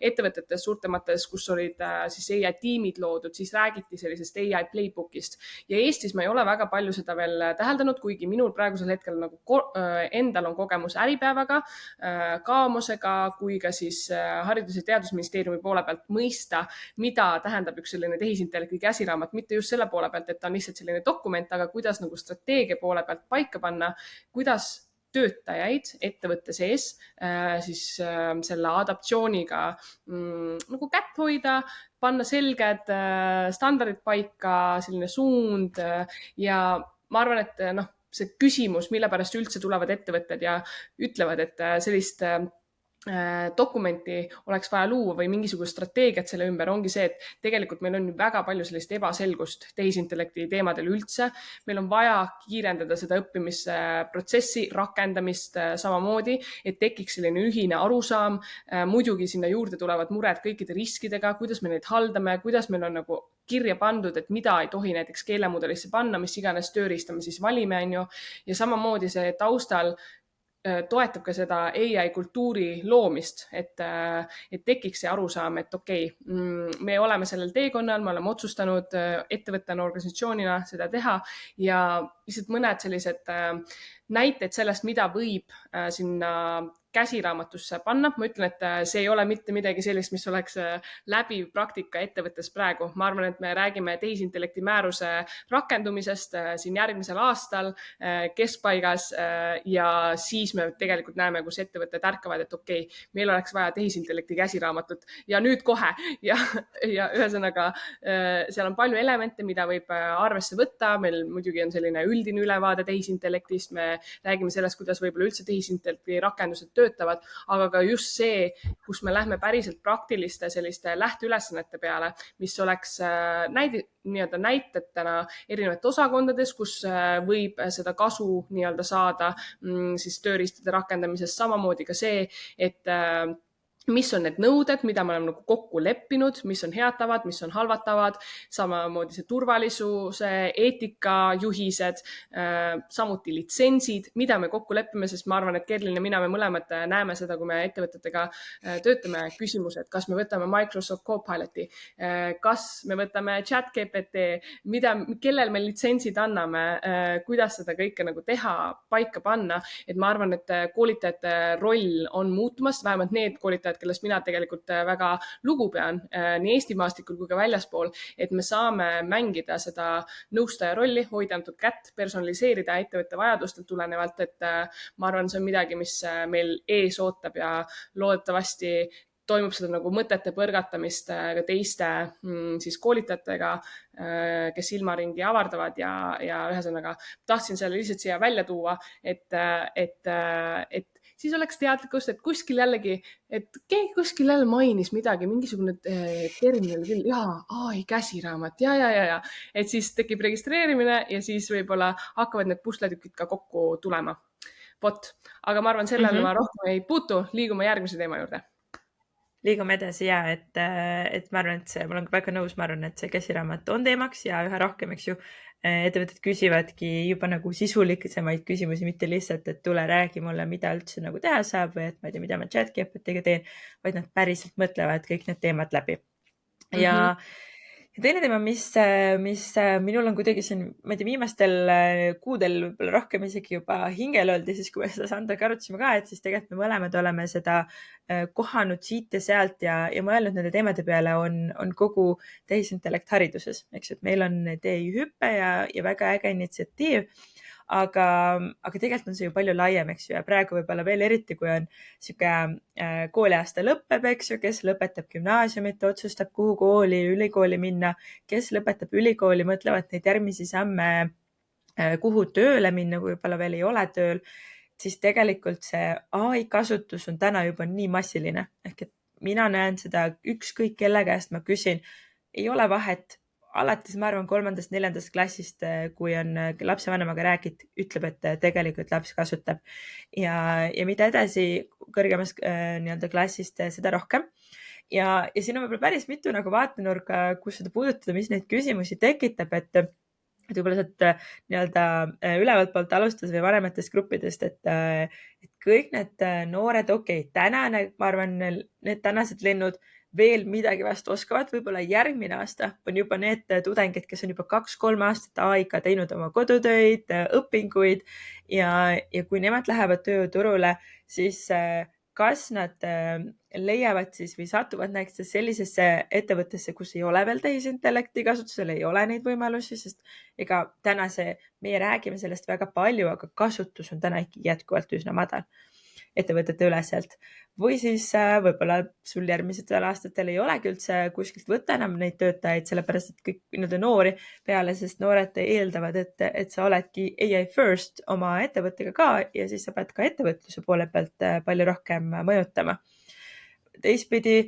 ettevõtetes suurtemates, kus olid siis AI tiimid loodud, siis räägiti sellisest AI playbookist ja Eestis ma ei ole väga palju seda veel täheldanud, kuigi minul praegusel hetkel nagu endal on kogemus Äripäevaga, Kaamosega kui ka siis Haridus- ja Teadusministeeriumi poole pealt mõista, mida tähendab üks selline tehisintellekti käsiraamat, mitte just selle poole pealt, et ta on lihtsalt selline dokument, aga kuidas nagu strateegia poole pealt paika panna, kuidas töötajaid ettevõtte sees siis selle adaptsiooniga nagu kätt hoida, panna selged standardid paika, selline suund ja ma arvan, et see küsimus, mille pärast üldse tulevad ettevõtted ja ütlevad, et sellist dokumenti oleks vaja luua või mingisugust strateegiat selle ümber, ongi see, et tegelikult meil on väga palju sellist ebaselgust tehisintellekti teemadel üldse. Meil on vaja kiirendada seda õppimisprotsessi, rakendamist samamoodi, et tekiks selline ühine arusaam. Muidugi sinna juurde tulevad mured kõikide riskidega, kuidas me neid haldame, kuidas meil on nagu kirja pandud, et mida ei tohi näiteks keelemudelisse panna, mis iganes tööriista me siis valime, on ju. Ja samamoodi see taustal toetab ka seda AI kultuuri loomist, et tekiks see arusaam, et okei, me oleme sellel teekonnal, me oleme otsustanud ettevõttena, organisatsioonina seda teha ja lihtsalt mõned sellised näited sellest, mida võib sinna käsiraamatusse panna. Ma ütlen, et see ei ole mitte midagi sellist, mis oleks läbiv praktika ettevõttes praegu. Ma arvan, et me räägime tehisintellekti määruse rakendumisest siin järgmisel aastal keskpaigas ja siis me tegelikult näeme, kus ettevõtted ärkavad, et okei, meil oleks vaja tehisintellekti käsiraamatut ja nüüd kohe. Ja ühesõnaga, seal on palju elemente, mida võib arvesse võtta. Meil muidugi on selline üldine ülevaade tehisintellektist. Me räägime sellest, kuidas võib-olla üldse tehisintellekti rakendused töötavad, aga ka just see, kus me lähme päriselt praktiliste selliste lähteülesannete peale, mis oleks nii-öelda näitetena erinevate osakondades, kus võib seda kasu nii-öelda saada siis tööriistade rakendamisest, samamoodi ka see, et mis on need nõuded, mida me oleme nagu kokku leppinud, mis on head tavad, mis on halvad tavad, samamoodi see turvalisuse, eetika, juhised, samuti litsentsid, mida me kokku leppime, sest ma arvan, et Kerlin ja mina, me mõlemad näeme seda, kui me ettevõtetega töötame, küsimused, kas me võtame Microsoft Copiloti, kas me võtame ChatGPT, kellel me litsentsid anname, kuidas seda kõike nagu teha, paika panna, et ma arvan, et koolitajate roll on muutumas, vähemalt need koolitajad, kellest mina tegelikult väga lugu pean nii Eesti maastikul kui ka väljaspool, et me saame mängida seda nõustaja rolli, hoida antud kätt, personaliseerida ettevõtte vajadustelt tulenevalt, et ma arvan, see on midagi, mis meil ees ootab ja loodetavasti toimub seda nagu mõtete põrgatamist ka teiste siis koolitajatega, kes silmaringi avardavad ja ühesõnaga tahtsin selle lihtsalt siia välja tuua, et siis oleks teadlikkust, et kuskil jällegi, et keegi kuskil jälle mainis midagi, mingisugune termin oli küll, AI käsiraamat ja. Et siis tekib registreerimine ja siis võib-olla hakkavad need pusletükid ka kokku tulema. Vot, aga ma arvan, sellele ma rohkem ei puutu, liigume järgmise teema juurde. Liigume edasi ja, et ma arvan, et ma olen väga nõus, ma arvan, et see käsiraamat on teemaks ja üha rohkem, eks ju, ettevõtted küsivadki juba nagu sisulisemaid küsimusi, mitte lihtsalt, et tule räägi mulle, mida üldse nagu teha saab või et ma ei tea, mida ma ChatGPT-ga teen, vaid nad päriselt mõtlevad kõik need teemad läbi. Ja teine teema, mis minul on kuidagi siin, ma ei tea, viimastel kuudel võib-olla rohkem isegi juba hingel oldi, siis kui me seda Sandraga arutasime ka, et siis tegelikult me mõlemad oleme seda kohanud siit ja sealt ja mõelnud nende teemade peale on kogu tehisintellekt hariduses. Eks, et meil on TI Hüppe ja väga äge initsiatiiv, aga tegelikult on see ju palju laiem, eks ju, ja praegu võib-olla veel eriti, kui on sihuke kooliaasta lõpeb, eks ju, kes lõpetab gümnaasiumit, otsustab, kuhu kooli, ülikooli minna, kes lõpetab ülikooli, mõtlevad neid järgmisi samme, kuhu tööle minna, kui võib-olla veel ei ole tööl, siis tegelikult see AI kasutus on täna juba nii massiline. Ehk et mina näen seda ükskõik kelle käest ma küsin, ei ole vahet. Alates, ma arvan, 3.-4. klassist, kui on lapsevanemaga räägid, ütleb, et tegelikult laps kasutab. Ja mida edasi kõrgemas nii-öelda klassist, seda rohkem. Ja siin on võib-olla päris mitu nagu vaatenurka, kus seda puudutada, mis neid küsimusi tekitab, et võib-olla sealt nii-öelda ülevalt poolt alustades või vanematest gruppidest, et kõik need noored, tänane, ma arvan, need tänased lennud veel midagi vastu oskavad, võib-olla järgmine aasta on juba need tudengid, kes on juba 2-3 aastat AI-ga teinud oma kodutöid, õpinguid ja kui nemad lähevad tööturule, siis kas nad leiavad siis või satuvad näiteks sellisesse ettevõttesse, kus ei ole veel tehisintellekti kasutusel, ei ole neid võimalusi, sest ega täna meie räägime sellest väga palju, aga kasutus on täna ikkagi jätkuvalt üsna madal ettevõtete üleselt. Või siis võib-olla sul järgmistel aastatel ei olegi üldse kuskilt võtta enam neid töötajaid, sellepärast et kõik nii-öelda noori peale, sest noored eeldavad, et sa oledki AI first oma ettevõttega ka ja siis sa pead ka ettevõtluse poole pealt palju rohkem mõjutama. Teistpidi,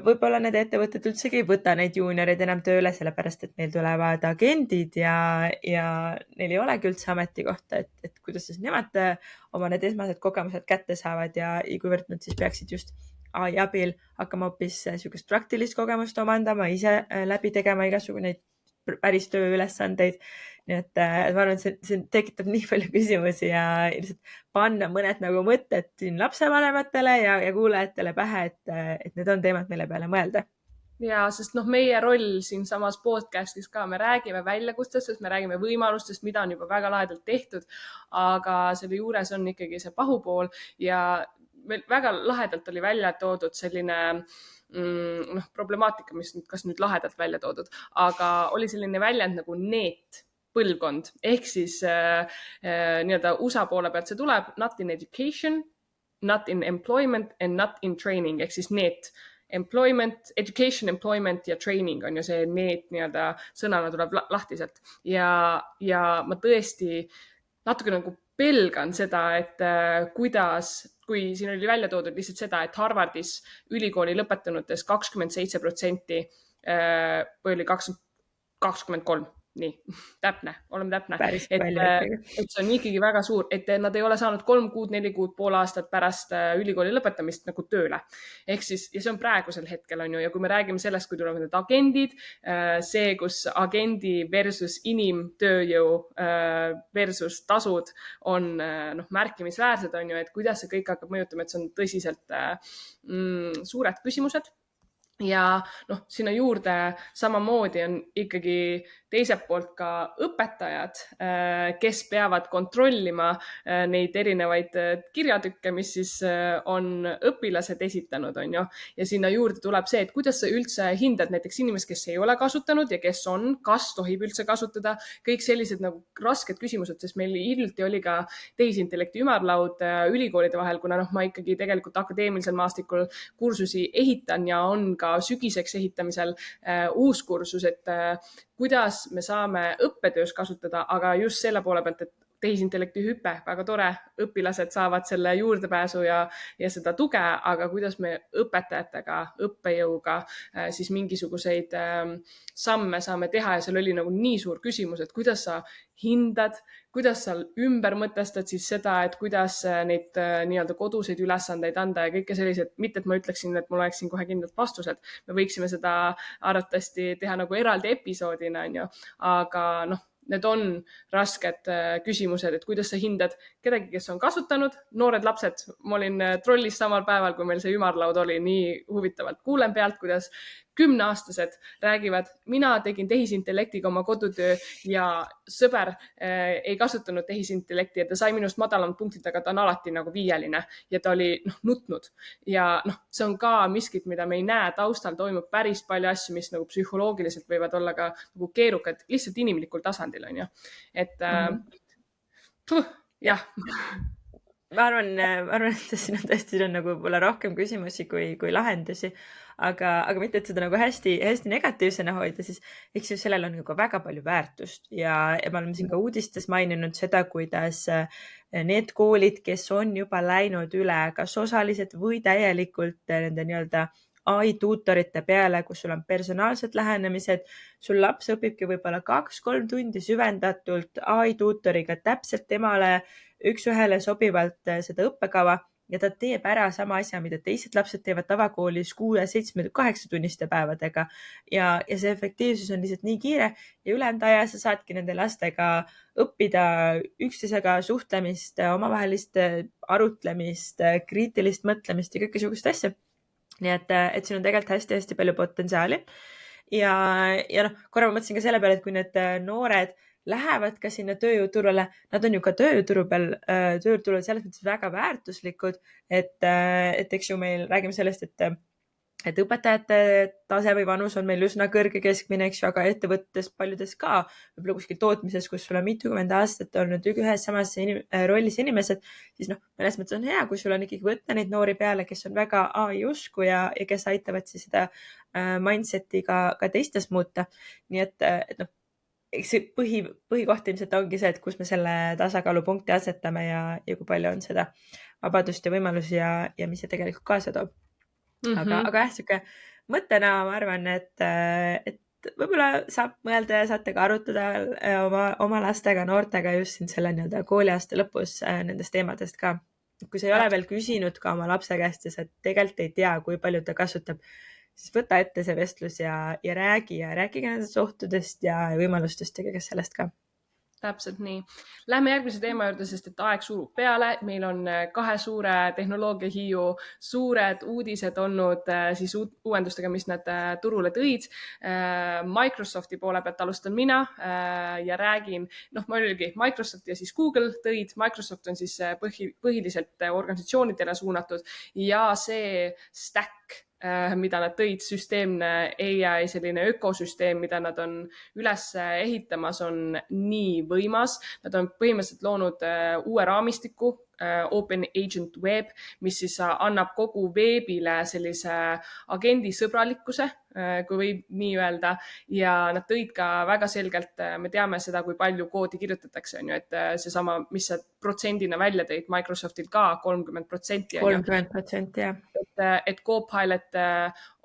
võib-olla need ettevõtted üldsegi ei võta neid juunioreid enam tööle, sellepärast et neil tulevad agendid ja neil ei olegi üldse ametikohta, et kuidas siis nemad oma need esmased kogemused kätte saavad ja kuivõrd nad siis peaksid just AI abil hakkama hoopis niisugust praktilist kogemust omandama, ise läbi tegema igasugu neid päris tööülesandeid. Nii et ma arvan, et see tekitab nii palju küsimusi ja ilmselt panna mõned nagu mõtted siin lapsevanematele ja kuulajatele pähe, et need on teemad, mille peale mõelda. Ja, sest meie roll siin samas podcastis ka, me räägime väljakutsetest, me räägime võimalustest, mida on juba väga lahedalt tehtud, aga selle juures on ikkagi see pahupool ja väga lahedalt oli välja toodud selline problemaatika, mis kas nüüd lahedalt välja toodud, aga oli selline väljend nagu NEET põlvkond, ehk siis nii-öelda USA poole pealt see tuleb, not in education, not in employment and not in training, ehk siis NEET. Employment, education, employment ja training on ju see NEET nii-öelda sõnana tuleb lahtiselt ja ma tõesti natuke nagu pelgan seda, et kui siin oli välja toodud lihtsalt seda, et Harvardis ülikooli lõpetanutes 27% või oli 23%. Nii, täpne, oleme täpne. Et see on ikkagi väga suur, et nad ei ole saanud 3 kuud, 4 kuud, pool aastat pärast ülikooli lõpetamist nagu tööle. Ehk siis, ja see on praegusel hetkel on ju, ja kui me räägime sellest, kui tulevad need agendid, see, kus agendi versus inimtööjõu versus tasud on märkimisväärsed on ju, et kuidas see kõik hakkab mõjutama, et see on tõsiselt suured küsimused. ja noh, sinna juurde samamoodi on ikkagi teiselt poolt ka õpetajad, kes peavad kontrollima neid erinevaid kirjatükke, mis siis on õpilased esitanud, on ju. Ja sinna juurde tuleb see, et kuidas sa üldse hindad näiteks inimest, kes ei ole kasutanud ja kes on, kas tohib üldse kasutada, kõik sellised nagu rasked küsimused, sest meil hiljuti oli ka tehisintellekti ümarlaud ülikoolide vahel, kuna noh, ma ikkagi tegelikult akadeemilisel maastikul kursusi ehitan ja on ka sügiseks ehitamisel uus kursus, et kuidas me saame õppetöös kasutada, aga just selle poole pealt, et tehisintellekti hüpe, väga tore, õpilased saavad selle juurdepääsu ja seda tuge, aga kuidas me õpetajatega, õppejõuga siis mingisuguseid samme saame teha ja seal oli nagu nii suur küsimus, et kuidas sa hindad, kuidas sa ümber mõtestad siis seda, et kuidas neid nii-öelda koduseid ülesandeid anda ja kõike sellised, mitte et ma ütleksin, et mul oleks siin kohe kindlad vastused, me võiksime seda arvatavasti teha nagu eraldi episoodina, on ju, aga noh, need on rasked küsimused, et kuidas sa hindad kedagi, kes on kasutanud, noored lapsed, ma olin trollis samal päeval, kui meil see ümarlaud oli, nii huvitavalt kuulen pealt, kuidas 10-aastased räägivad, mina tegin tehisintellektiga oma kodutöö ja sõber ei kasutanud tehisintellekti ja ta sai minust madalamad punktid, aga ta on alati nagu 5-line ja ta oli nutnud. Ja see on ka miskit, mida me ei näe, taustal toimub päris palju asju, mis nagu psühholoogiliselt võivad olla ka nagu keerukad, lihtsalt inimlikul tasandil, on ju. Et jah. Ma arvan, et siin on tõesti nagu võib-olla rohkem küsimusi kui lahendusi, aga mitte, et seda nagu hästi negatiivsena hoida, siis eks ju sellel on nagu väga palju väärtust ja me oleme siin ka uudistes maininud seda, kuidas need koolid, kes on juba läinud üle kas osaliselt või täielikult nende nii-öelda AI tuutorite peale, kus sul on personaalsed lähenemised, sul laps õpibki võib-olla 2-3 tundi süvendatult AI tuutoriga täpselt temale üks-ühele sobivalt seda õppekava ja ta teeb ära sama asja, mida teised lapsed teevad tavakoolis 6-7-8 tunniste päevadega. Ja see efektiivsus on lihtsalt nii kiire ja ülejäänud aja sa saadki nende lastega õppida üksteisega suhtlemist, omavahelist arutlemist, kriitilist mõtlemist ja kõikesugust asja. Nii et siin on tegelikult hästi-hästi palju potentsiaali. Ja noh, korra ma mõtlesin ka selle peale, et kui need noored lähevad ka sinna tööjõuturule, nad on ju ka tööjõuturul selles mõttes väga väärtuslikud, et eks ju meil räägime sellest, et õpetajate tase või vanus on meil üsna kõrge keskmine, eks ju, aga ettevõttes paljudes ka, võib-olla kuskil tootmises, kus sul on mitukümmend aastat olnud ühes samas rollis inimesed, siis noh, mõnes mõttes on hea, kui sul on ikkagi võtta neid noori peale, kes on väga AI usku ja kes aitavad siis seda mindset'i ka teistes muuta. Nii et noh, eks see põhikoht ilmselt ongi see, et kus me selle tasakaalupunkti asetame ja kui palju on seda vabadust ja võimalusi ja mis see tegelikult kaasa toob. Aga jah, siuke mõttena ma arvan, et võib-olla saab mõelda ja saate ka arutada oma lastega, noortega just siin selle nii-öelda kooliaasta lõpus nendest teemadest ka. Kui sa ei ole veel küsinud ka oma lapse käest ja sa tegelikult ei tea, kui palju ta kasutab, siis võta ette see vestlus ja räägige nendest ohtudest ja võimalustest ja kõigest sellest ka. Täpselt nii. Lähme järgmise teema juurde, sest et aeg surub peale. Meil on 2 suure tehnoloogiahiiu suured uudised olnud siis uuendustega, mis nad turule tõid. Microsofti poole pealt alustan mina ja räägin, muidugi Microsoft ja siis Google tõid. Microsoft on siis põhiliselt organisatsioonidele suunatud ja see Stack, mida nad tõid, süsteemne AI, selline ökosüsteem, mida nad on üles ehitamas, on nii võimas. Nad on põhimõtteliselt loonud uue raamistiku, Open Agent Web, mis siis annab kogu veebile sellise agendisõbralikkuse, kui võib nii öelda. Ja nad tõid ka väga selgelt, me teame seda, kui palju koodi kirjutatakse, on ju, et seesama, mis sa protsendina välja tõid, Microsoftil ka 30%. 30%, jah. Et Copilot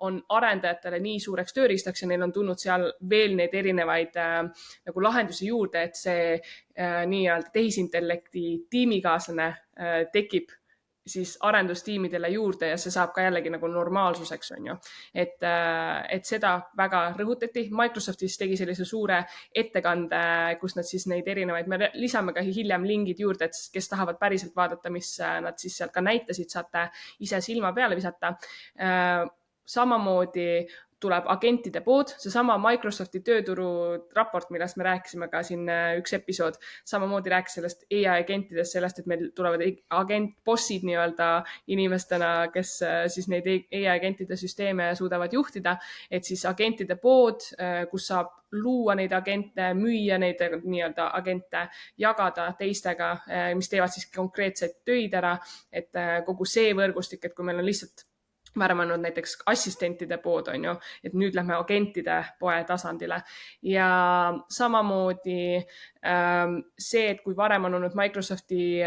on arendajatele nii suureks tööriistaks ja neil on tulnud seal veel neid erinevaid nagu lahendusi juurde, et see nii-öelda tehisintellekti tiimikaaslane tekib siis arendustiimidele juurde ja see saab ka jällegi nagu normaalsuseks, on ju. Et seda väga rõhutati. Microsoftis tegi sellise suure ettekande, kus nad siis neid erinevaid, me lisame ka hiljem lingid juurde, et kes tahavad päriselt vaadata, mis nad siis sealt ka näitasid, saate ise silma peale visata. samamoodi tuleb agentide pood, seesama Microsofti tööturu raport, millest me rääkisime ka siin üks episood, samamoodi rääkis sellest AI agentidest, sellest, et meil tulevad bossid nii-öelda inimestena, kes siis neid AI agentide süsteeme suudavad juhtida, et siis agentide pood, kus saab luua neid agente, müüa neid nii-öelda agente, jagada teistega, mis teevad siis konkreetseid töid ära, et kogu see võrgustik, et kui meil on lihtsalt varem olnud näiteks assistentide pood, on ju, et nüüd lähme agentide poe tasandile. Ja samamoodi see, et kui varem on olnud Microsofti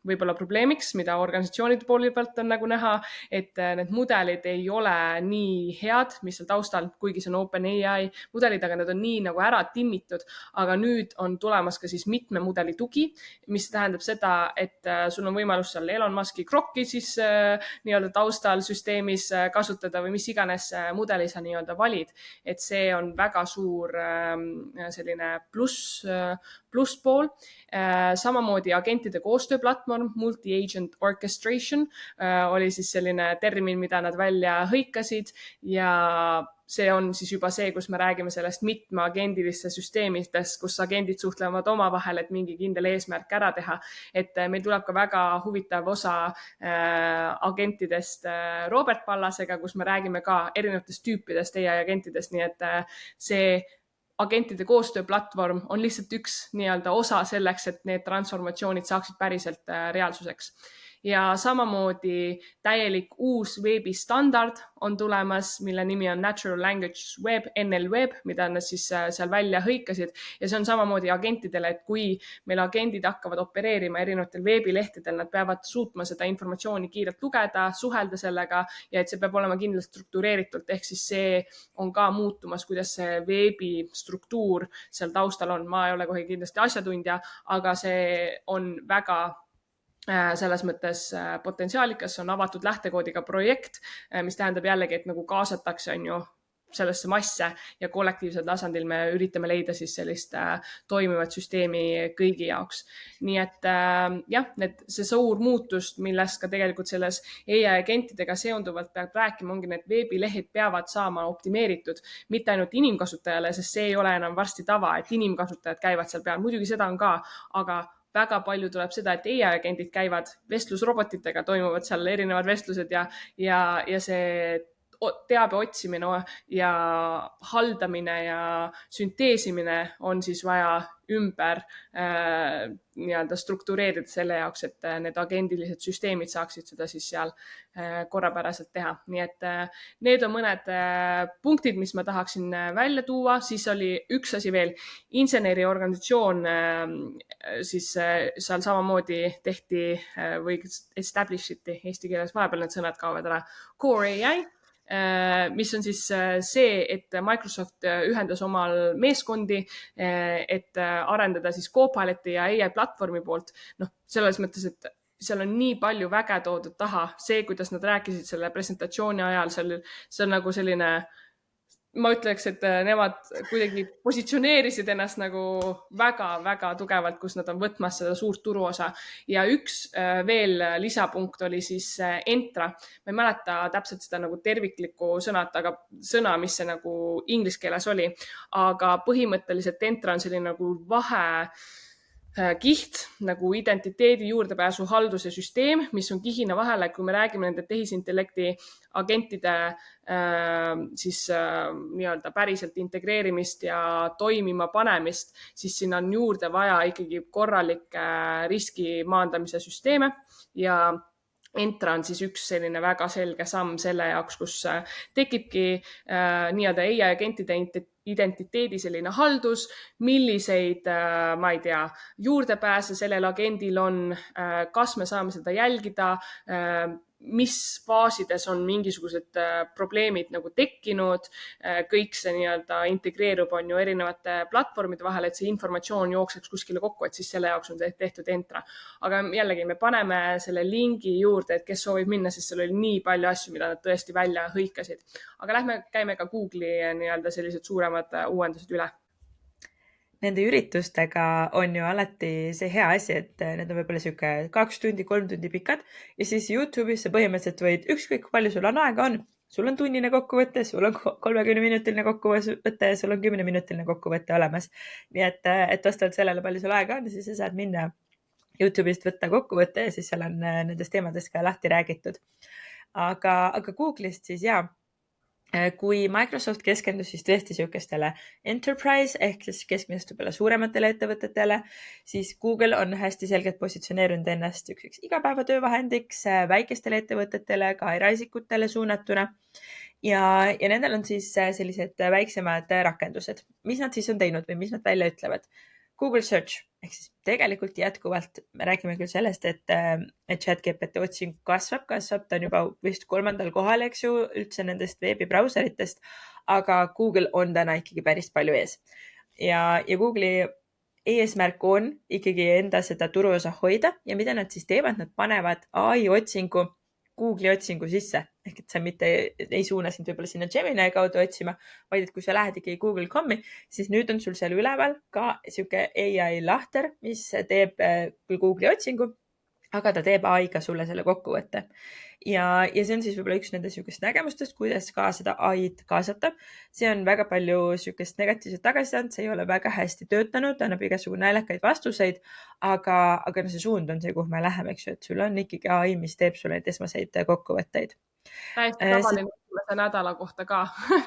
võib-olla probleemiks, mida organisatsioonide pooli pealt on nagu näha, et need mudelid ei ole nii head, mis seal taustal, kuigi see on OpenAI mudelid, aga nad on nii nagu ära timmitud, aga nüüd on tulemas ka siis mitme mudeli tugi, mis tähendab seda, et sul on võimalus seal Elon Muski Grokki siis nii-öelda taustal süsteemis kasutada või mis iganes mudeli sa nii-öelda valid, et see on väga suur selline plusspool. Samamoodi agentide koostööplatvorm, multi-agent orchestration oli siis selline termin, mida nad välja hõikasid ja see on siis juba see, kus me räägime sellest mitmeagendiliste süsteemidest, kus agendid suhtlevad omavahel, et mingi kindel eesmärk ära teha. Et meil tuleb ka väga huvitav osa agentidest Robert Pallasega, kus me räägime ka erinevatest tüüpidest AI agentidest, nii et see agentide koostööplatvorm on lihtsalt üks nii-öelda osa selleks, et need transformatsioonid saaksid päriselt reaalsuseks. Ja samamoodi täielik uus veebistandard on tulemas, mille nimi on Natural Language Web, NLWeb, mida nad siis seal välja hõikasid. Ja see on samamoodi agentidele, et kui meil agendid hakkavad opereerima erinevatel veebilehtedel, nad peavad suutma seda informatsiooni kiirelt lugeda, suhelda sellega ja et see peab olema kindlalt struktureeritult, ehk siis see on ka muutumas, kuidas see veebistruktuur seal taustal on. Ma ei ole kohe kindlasti asjatundja, aga see on väga selles mõttes potentsiaalikas, on avatud lähtekoodiga projekt, mis tähendab jällegi, et nagu kaasatakse on ju sellesse masse ja kollektiivsel tasandil me üritame leida siis sellist toimivat süsteemi kõigi jaoks. Nii et jah, see suur muutus, millest ka tegelikult selles AI agentidega seonduvalt peab rääkima, ongi need veebilehed peavad saama optimeeritud, mitte ainult inimkasutajale, sest see ei ole enam varsti tava, et inimkasutajad käivad seal peal, muidugi seda on ka, aga väga palju tuleb seda, et AI agendid käivad vestlusrobotitega, toimuvad seal erinevad vestlused ja see teabe otsimine ja haldamine ja sünteesimine on siis vaja ümber nii-öelda struktureerida selle jaoks, et need agendilised süsteemid saaksid seda siis seal korrapäraselt teha. Nii et need on mõned punktid, mis ma tahaksin välja tuua. Siis oli üks asi veel, inseneriorganisatsioon siis seal samamoodi tehti või establish iti, eesti keeles vahepeal need sõnad kaovad ära, Core AI, mis on siis see, et Microsoft ühendas omal meeskondi, et arendada siis Copiloti ja AI platvormi poolt. Selles mõttes, et seal on nii palju väge toodud taha. See, kuidas nad rääkisid selle presentatsiooni ajal, see on nagu selline, ma ütleks, et nemad kuidagi positsioneerisid ennast nagu väga-väga tugevalt, kus nad on võtmas seda suurt turuosa. Ja üks veel lisapunkt oli siis Entra. Ma ei mäleta täpselt seda nagu terviklikku sõnat, aga sõna, mis see nagu inglise keeles oli. Aga põhimõtteliselt Entra on selline nagu kiht nagu identiteedi juurdepääsu halduse süsteem, mis on kihina vahele, kui me räägime nende tehisintellekti agentide siis nii-öelda päriselt integreerimist ja toimima panemist, siis siin on juurde vaja ikkagi korralikke riski maandamise süsteeme ja Entra on siis üks selline väga selge samm selle jaoks, kus tekibki nii-öelda AI agentide identiteedi selline haldus, milliseid, ma ei tea, juurdepääse sellel agendil on, kas me saame seda jälgida, mis faasides on mingisugused probleemid nagu tekkinud, kõik see nii-öelda integreerub on ju erinevate platvormide vahel, et see informatsioon jookseks kuskile kokku, et siis selle jaoks on tehtud Entra. Aga jällegi me paneme selle lingi juurde, et kes soovib minna, sest seal oli nii palju asju, mida nad tõesti välja hõikasid. Aga käime ka Google'i nii-öelda sellised suuremad uuendused üle. Nende üritustega on ju alati see hea asi, et need on võib-olla siuke 2 tundi, 3 tundi pikad ja siis YouTube'is sa põhimõtteliselt võid ükskõik palju sul on aega on, sul on tunnine kokkuvõte, sul on 30-minutiline kokkuvõte ja sul on 10-minutiline kokkuvõte olemas. Nii et vastavalt sellele, palju sul aega on, siis sa saad minna YouTube'ist võtta kokkuvõte ja siis seal on nendest teemadest ka lahti räägitud. Aga Google'ist siis jaa, kui Microsoft keskendus siis tõesti sihukestele enterprise ehk siis keskmisest võib-olla suurematele ettevõtetele, siis Google on hästi selgelt positsioneerinud ennast üks igapäevatöövahendiks väikestele ettevõtetele, ka eraisikutele suunatuna. Ja nendel on siis sellised väiksemad rakendused. Mis nad siis on teinud või mis nad välja ütlevad? Google Search ehk siis tegelikult jätkuvalt me räägime küll sellest, et ChatGPT otsing kasvab, ta on juba vist 3. kohal, eks ju, üldse nendest veebibrauseritest, aga Google on täna ikkagi päris palju ees. Ja Google'i eesmärk on ikkagi enda seda turuosa hoida ja mida nad siis teevad, nad panevad AI otsingu Google'i otsingu sisse, ehk et sa mitte ei suuna sind võib-olla sinna Gemini kaudu otsima, vaid et kui sa lähed ikkagi Google.com'i, siis nüüd on sul seal üleval ka sihuke AI lahter, mis teeb küll Google'i otsingu, aga ta teeb AI-ga sulle selle kokkuvõtte. Ja see on siis võib-olla üks nende sihukest nägemustest, kuidas ka seda AI-d kaasata. See on väga palju sihukest negatiivset tagasisidet, see ei ole väga hästi töötanud, annab igasugu naljakaid vastuseid, aga see suund on see, kuhu me läheme, eks ju, et sul on ikkagi AI, mis teeb sulle neid esmaseid kokkuvõtteid. Täiesti tavaline esimese nädala kohta ka,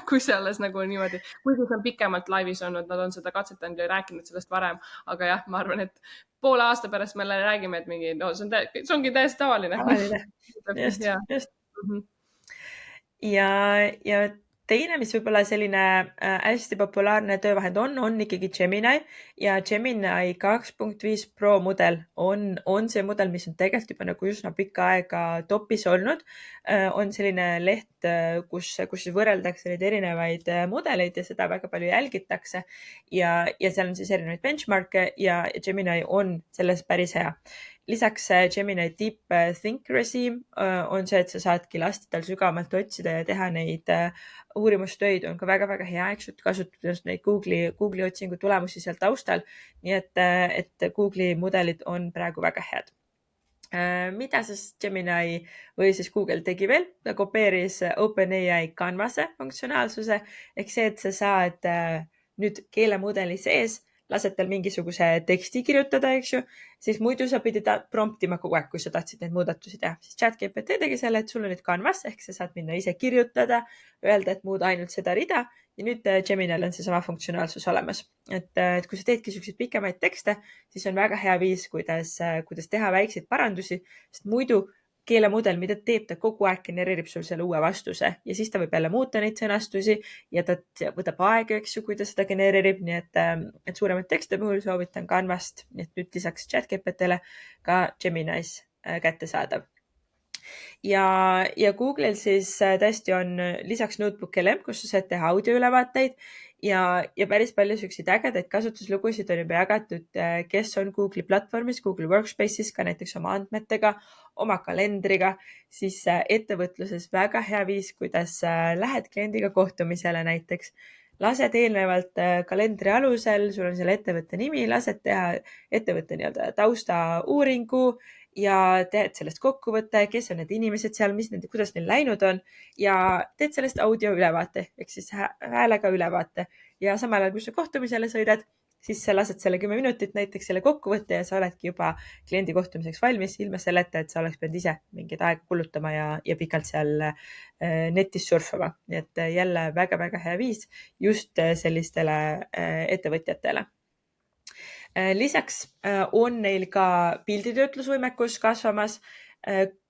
kui see alles nagu niimoodi, kuigi see on pikemalt laivis olnud, nad on seda katsetanud ja rääkinud sellest varem, aga jah, ma arvan, et poole aasta pärast me räägime, et mingi, no see ongi täiesti tavaline. Just. Ja teine, mis võib-olla selline hästi populaarne töövahend on ikkagi Gemini ja Gemini 2.5 Pro mudel on see mudel, mis on tegelikult juba nagu üsna pikka aega topis olnud. On selline leht, kus võrreldakse neid erinevaid mudeleid ja seda väga palju jälgitakse ja seal on siis erinevaid benchmarke ja Gemini on selles päris hea. Lisaks Gemini Deep Think Regime on see, et sa saadki lasta tal sügavamalt otsida ja teha neid uurimustöid, on ka väga-väga hea, eks ju, kasutades neid Google'i otsingu tulemusi seal taustal. Nii et Google'i mudelid on praegu väga head. Mida siis Gemini või siis Google tegi veel? Ta kopeeris OpenAI Canvas'e funktsionaalsuse ehk see, et sa saad nüüd keelemudeli sees lased tal mingisuguse teksti kirjutada, eks ju, siis muidu sa pidid promptima kogu aeg, kui sa tahtsid neid muudatusi teha. Siis ChatGPT tegi selle, et sul on nüüd Canvas, ehk sa saad minna ise kirjutada, öelda, et muuda ainult seda rida ja nüüd Geminil on seesama funktsionaalsus olemas. Et kui sa teedki selliseid pikemaid tekste, siis on väga hea viis, kuidas teha väikseid parandusi, sest muidu keelemudel, mida teeb, ta kogu aeg genereerib sul selle uue vastuse ja siis ta võib jälle muuta neid sõnastusi ja ta võtab aega, eks ju, kui ta seda genereerib. Nii et suuremaid tekste puhul soovitan Canvast, nii et nüüd lisaks ChatGPT-le ka Geminis kättesaadav. Ja Google'il siis tõesti on lisaks Notebook LM, kus sa saad teha audioülevaateid ja päris palju selliseid ägedaid kasutuslugusid on juba jagatud, kes on Google'i platvormis, Google Workspace'is ka näiteks oma andmetega, oma kalendriga, siis ettevõtluses väga hea viis, kuidas lähed kliendiga kohtumisele näiteks, lased eelnevalt kalendri alusel, sul on seal ettevõtte nimi, lased teha ettevõtte nii-öelda taustauuringu ja teed sellest kokkuvõtte, kes on need inimesed seal, kuidas neil läinud on ja teed sellest audio ülevaate ehk siis häälega ülevaate ja samal ajal, kui sa kohtumisele sõidad, siis sa lased selle 10 minutit näiteks selle kokkuvõtte ja sa oledki juba kliendi kohtumiseks valmis ilma selleta, et sa oleks pidanud ise mingit aega kulutama ja pikalt seal netis surfama. Nii et jälle väga-väga hea viis just sellistele ettevõtjatele. Lisaks on neil ka pilditöötlusvõimekus kasvamas.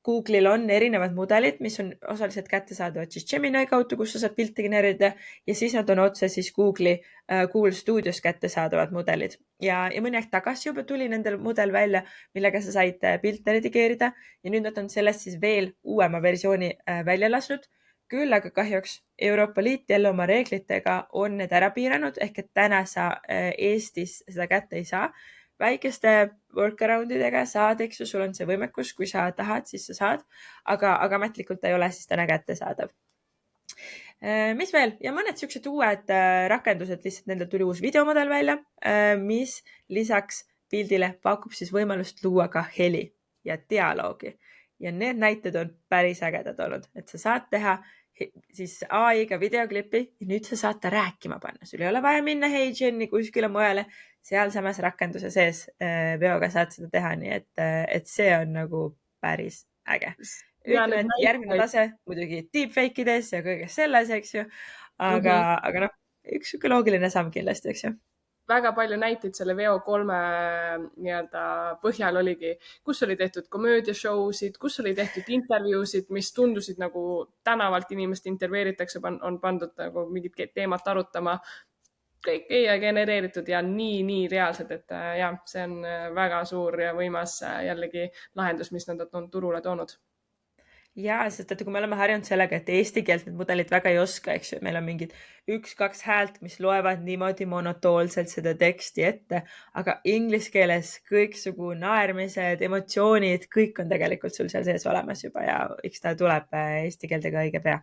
Google'il on erinevad mudelid, mis on osaliselt kättesaadavad siis Gemini kaudu, kus sa saad pilte genereerida ja siis nad on otse siis Google Studios kättesaadavad mudelid. Ja mõni aeg tagasi juba tuli nendel mudel välja, millega sa said pilte redigeerida ja nüüd nad on sellest siis veel uuema versiooni välja lasknud. Küll aga kahjuks Euroopa Liit jälle oma reeglitega on need ära piiranud, ehk et täna sa Eestis seda kätte ei saa. Väikeste workaroundidega saad, eks ju, sul on see võimekus, kui sa tahad, siis sa saad, aga ametlikult ei ole siis täna kättesaadav. Mis veel? Ja mõned siuksed uued rakendused, lihtsalt nendel tuli uus videomudel välja, mis lisaks pildile pakub siis võimalust luua ka heli ja dialoogi. Ja need näited on päris ägedad olnud, et sa saad teha siis ai-ga videoklipi ja nüüd sa saad ta rääkima panna. Sul ei ole vaja minna HeyGeni kuskile mujale, sealsamas rakenduse sees veoga saad seda teha, nii et see on nagu päris äge. ja Ütleme, need et järgmine näiteid. tase muidugi deepfake ides ja kõiges selles, eks ju. Aga noh, üks sihuke loogiline samm kindlasti, eks ju. Väga palju näiteid selle Veo3 nii-öelda põhjal oligi, kus oli tehtud komöödiashowsid, kus oli tehtud intervjuusid, mis tundusid nagu tänavalt inimest intervjueeritakse, on pandud nagu mingit teemat arutama. Kõik AI genereeritud ja nii reaalsed, et jah, see on väga suur ja võimas jällegi lahendus, mis nad on turule toonud. Ja, sest et kui me oleme harjunud sellega, et eesti keelt need mudelid väga ei oska, eks ju, meil on mingid 1-2 häält, mis loevad niimoodi monotoolselt seda teksti ette, aga inglise keeles kõiksugu naermised, emotsioonid, kõik on tegelikult sul seal sees olemas juba ja eks ta tuleb eesti keelde ka õige pea.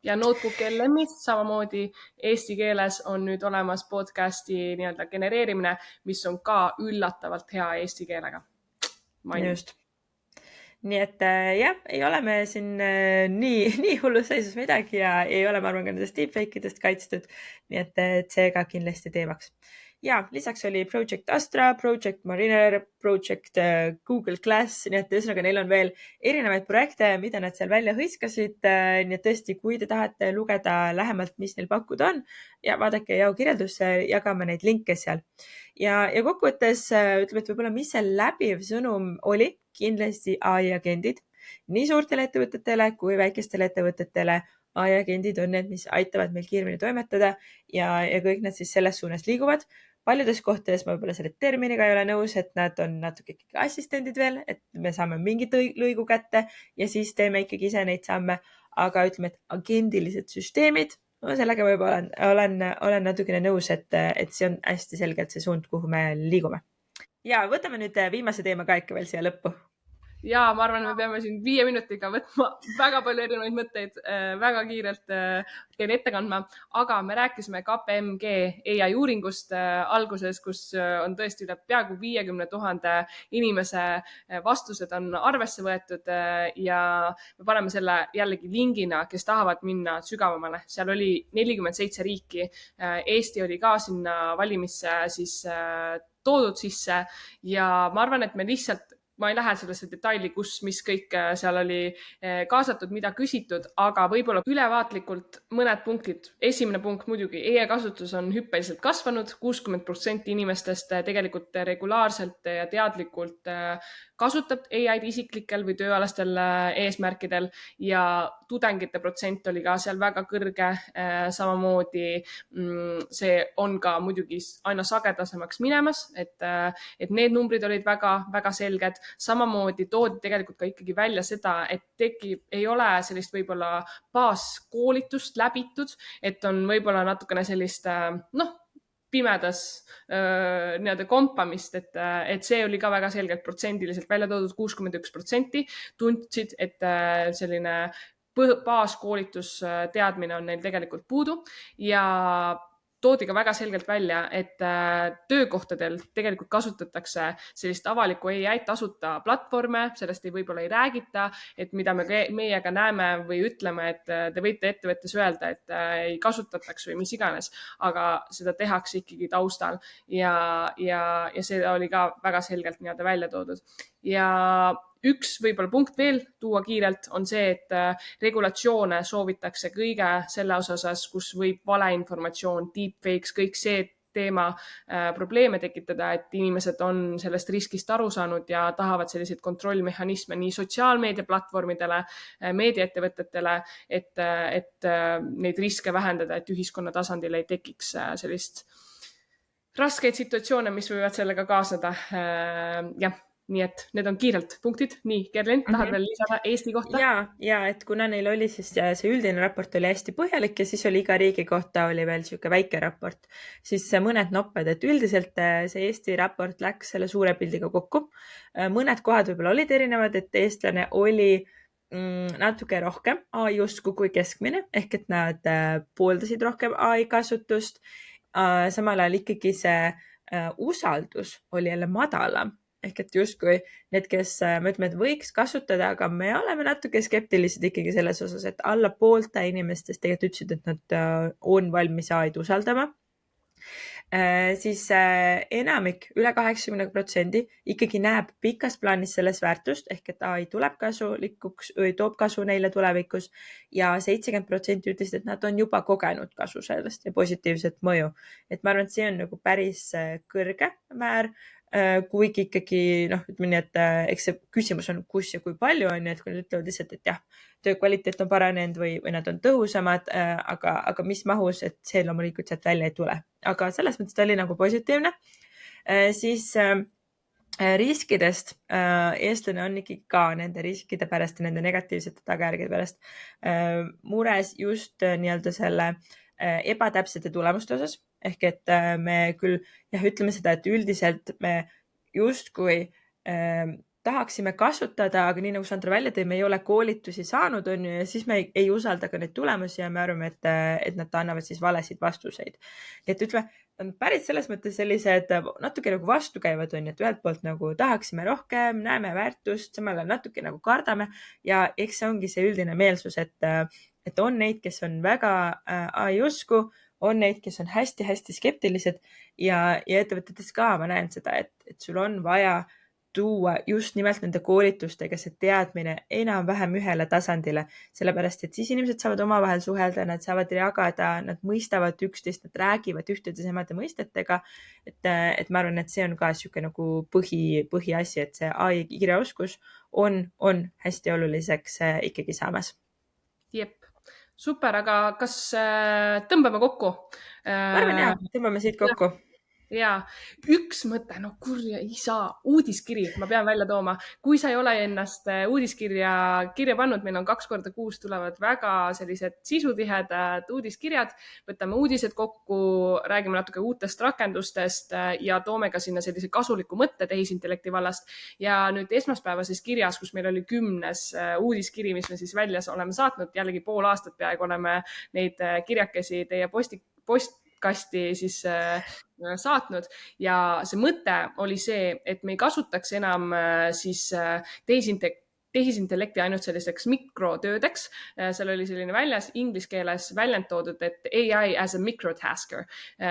Ja Notebook LM-is samamoodi eesti keeles on nüüd olemas podcasti nii-öelda genereerimine, mis on ka üllatavalt hea eesti keelega. Just. Nii et jah, ei ole me siin nii hullus seisus midagi ja ei ole, ma arvan, ka nendest deepfake idest kaitstud. Nii et see ka kindlasti teemaks. Ja lisaks oli Project Astra, Project Mariner, Project Google Glass, nii et ühesõnaga neil on veel erinevaid projekte, mida nad seal välja hõiskasid. Nii et tõesti, kui te tahate lugeda lähemalt, mis neil pakkuda on ja vaadake Jao kirjeldusse, jagame neid linke seal. Ja kokkuvõttes ütleme, et võib-olla mis see läbiv sõnum oli, kindlasti ai-agendid nii suurtele ettevõtetele kui väikestele ettevõtetele. ai-agendid on need, mis aitavad meil kiiremini toimetada ja kõik nad siis selles suunas liiguvad. Paljudes kohtades ma võib-olla selle terminiga ei ole nõus, et nad on natuke ikkagi assistendid veel, et me saame mingit lõigu kätte ja siis teeme ikkagi ise neid samme. Aga ütleme, et agendilised süsteemid, no sellega võib-olla olen natukene nõus, et see on hästi selgelt see suund, kuhu me liigume. Ja võtame nüüd viimase teema ka ikka veel siia lõppu. Ja ma arvan, me peame siin 5 minutiga võtma väga palju erinevaid mõtteid, väga kiirelt teile ette kandma, aga me rääkisime KPMG AI uuringust alguses, kus on tõesti üle peaaegu 50 000 inimese vastused on arvesse võetud ja me paneme selle jällegi lingina, kes tahavad minna sügavamale. Seal oli 47 riiki. Eesti oli ka sinna valimisse siis toodud sisse ja ma arvan, et me lihtsalt ma ei lähe sellesse detaili, mis kõik seal oli kaasatud, mida küsitud, aga võib-olla ülevaatlikult mõned punktid. Esimene punkt muidugi, e-kasutus on hüppeliselt kasvanud, 60% inimestest tegelikult regulaarselt ja teadlikult kasutab AI-d isiklikel või tööalastel eesmärkidel ja tudengite protsent oli ka seal väga kõrge. Samamoodi see on ka muidugi aina sagedasemaks minemas, et need numbrid olid väga selged. Samamoodi toodi tegelikult ka ikkagi välja seda, et ei ole sellist võib-olla baaskoolitust läbitud, et on võib-olla natukene sellist pimedas nii-öelda kompamist, et see oli ka väga selgelt protsendiliselt välja toodud. 61% tundsid, et selline baaskoolitus teadmine on neil tegelikult puudu ja toodi ka väga selgelt välja, et töökohtadel tegelikult kasutatakse sellist avalikku AI tasuta platvorme, sellest võib-olla ei räägita, et mida meie ka näeme või ütleme, et te võite ettevõttes öelda, et ei kasutataks või mis iganes, aga seda tehakse ikkagi taustal ja see oli ka väga selgelt nii-öelda välja toodud. Ja üks võib-olla punkt veel tuua kiirelt on see, et regulatsioone soovitakse kõige selle osas, kus võib valeinformatsioon, deepfakes, kõik see teema probleeme tekitada, et inimesed on sellest riskist aru saanud ja tahavad selliseid kontrollmehhanisme nii sotsiaalmeediaplatvormidele, meediaettevõtetele, et neid riske vähendada, et ühiskonna tasandil ei tekiks sellist raskeid situatsioone, mis võivad sellega kaasneda. Jah. Nii et need on kiirelt punktid. Nii, Kerlin, tahad veel lisada Eesti kohta? Ja et kuna neil oli siis see üldine raport oli hästi põhjalik ja siis oli iga riigi kohta oli veel sihuke väike raport, siis mõned nopped, et üldiselt see Eesti raport läks selle suure pildiga kokku. Mõned kohad võib-olla olid erinevad, et eestlane oli natuke rohkem AI usku kui keskmine, ehk et nad pooldasid rohkem AI kasutust. Samal ajal ikkagi see usaldus oli jälle madalam ehk et justkui need, kes me ütleme, et võiks kasutada, aga me oleme natuke skeptilised ikkagi selles osas, et alla poolte inimestest tegelikult ütlesid, et nad on valmis AI-d usaldama. Siis enamik üle 80% ikkagi näeb pikas plaanis selles väärtust ehk et AI tuleb kasulikuks või toob kasu neile tulevikus ja 70% ütlesid, et nad on juba kogenud kasu sellest ja positiivset mõju. Et ma arvan, et see on nagu päris kõrge määr, kuigi ikkagi ütleme nii, et eks see küsimus on, kus ja kui palju on, et kui nad ütlevad lihtsalt, et jah, töö kvaliteet on paranenud või nad on tõhusamad, aga mis mahus, et see loomulikult sealt välja ei tule. Aga selles mõttes ta oli nagu positiivne. Siis riskidest eestlane on ikkagi ka nende riskide pärast ja nende negatiivsete tagajärgede pärast mures just nii-öelda selle ebatäpsete tulemuste osas. Ehk et me küll ütleme seda, et üldiselt me justkui tahaksime kasutada, aga nii nagu Sandra välja tõi, me ei ole koolitusi saanud, on ju, ja siis me ei usalda ka neid tulemusi ja me arvame, et nad annavad siis valesid vastuseid. Et ütleme, on päris selles mõttes sellised natuke nagu vastukäivad on, et ühelt poolt nagu tahaksime rohkem, näeme väärtust, samal ajal natuke nagu kardame ja eks see ongi see üldine meelsus, et on neid, kes on väga AI usku, on neid, kes on hästi-hästi skeptilised ja ettevõtetes ka ma näen seda, et sul on vaja tuua just nimelt nende koolitustega see teadmine enam-vähem ühele tasandile, sellepärast et siis inimesed saavad omavahel suhelda, nad saavad jagada, nad mõistavad üksteist, nad räägivad ühtede samade mõistetega. Et ma arvan, et see on ka siuke nagu põhiasi, et see AI kirjaoskus on hästi oluliseks ikkagi saamas. Jep. Super, aga kas tõmbame kokku? Ma arvan jah, tõmbame siit kokku. Ja üks mõte, kurja isa, uudiskiri, ma pean välja tooma. Kui sa ei ole ennast uudiskirja pannud, meil on 2 korda kuus tulevad väga sellised sisutihedad uudiskirjad. Võtame uudised kokku, räägime natuke uutest rakendustest ja toome ka sinna sellise kasuliku mõtte tehisintellekti vallast. Ja nüüd esmaspäevases kirjas, kus meil oli 10. uudiskiri, mis me siis välja oleme saatnud, jällegi pool aastat peaaegu oleme neid kirjakesi teie postkasti siis saatnud ja see mõte oli see, et me ei kasutaks enam siis tehisintellekti ainult selliseks mikrotöödeks. Seal oli selline väljas inglise keeles väljend toodud, et AI as a microtasker.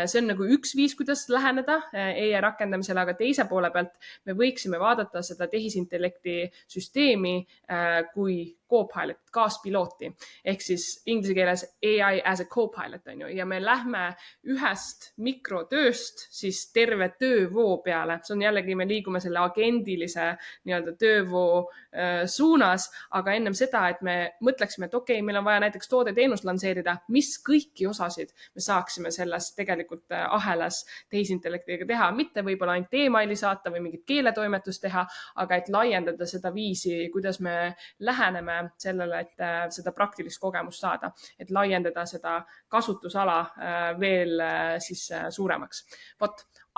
See on nagu üks viis, kuidas läheneda AI rakendamisele, aga teise poole pealt me võiksime vaadata seda tehisintellekti süsteemi kui co-pilot, kaaspilooti, ehk siis inglise keeles AI as a co-pilot on ju, ja me lähme ühest mikrotööst siis terve töövoo peale. See on jällegi, me liigume selle agendilise nii-öelda töövoo suunas, aga ennem seda, et me mõtleksime, et okei, meil on vaja näiteks toode-teenus lansseerida, mis kõiki osasid me saaksime selles tegelikult ahelas tehisintellektiga teha, mitte võib-olla ainult emaili saata või mingit keeletoimetust teha, aga et laiendada seda viisi, kuidas me läheneme sellele, et seda praktilist kogemust saada, et laiendada seda kasutusala veel siis suuremaks.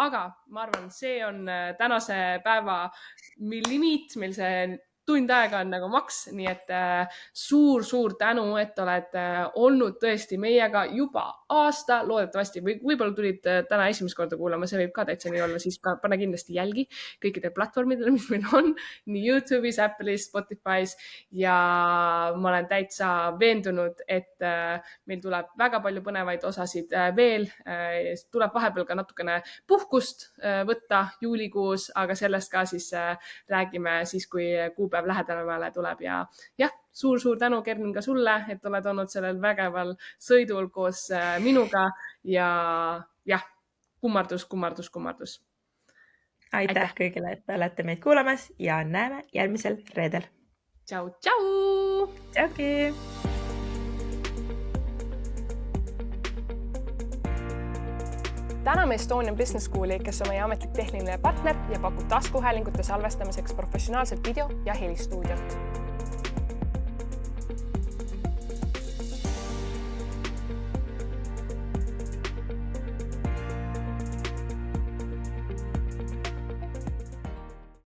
Aga ma arvan, see on tänase päeva limiit, meil see tund aega on nagu maks, nii et suur tänu, et oled olnud tõesti meiega juba aasta, loodetavasti, võib-olla tulid täna esimest korda kuulama, see võib ka täitsa nii olla, siis pane kindlasti jälgi kõikide platvormidele, mis meil on, nii YouTube'is, Apple'is, Spotify's ja ma olen täitsa veendunud, et meil tuleb väga palju põnevaid osasid veel, tuleb vahepeal ka natukene puhkust võtta juulikuus, aga sellest ka siis räägime siis, kui kuupäev lähedamale tuleb ja jah, suur tänu, Kernin, ka sulle, et oled olnud sellel vägeval sõidul koos minuga ja jah, kummardus. Aitäh kõigile, et olete meid kuulamas ja näeme järgmisel reedel. Tšau! Tšauki! Täname Estonian Business Schooli, kes on meie ametlik tehniline partner ja pakub taskuhäälingute salvestamiseks professionaalset video- ja helistuudiot.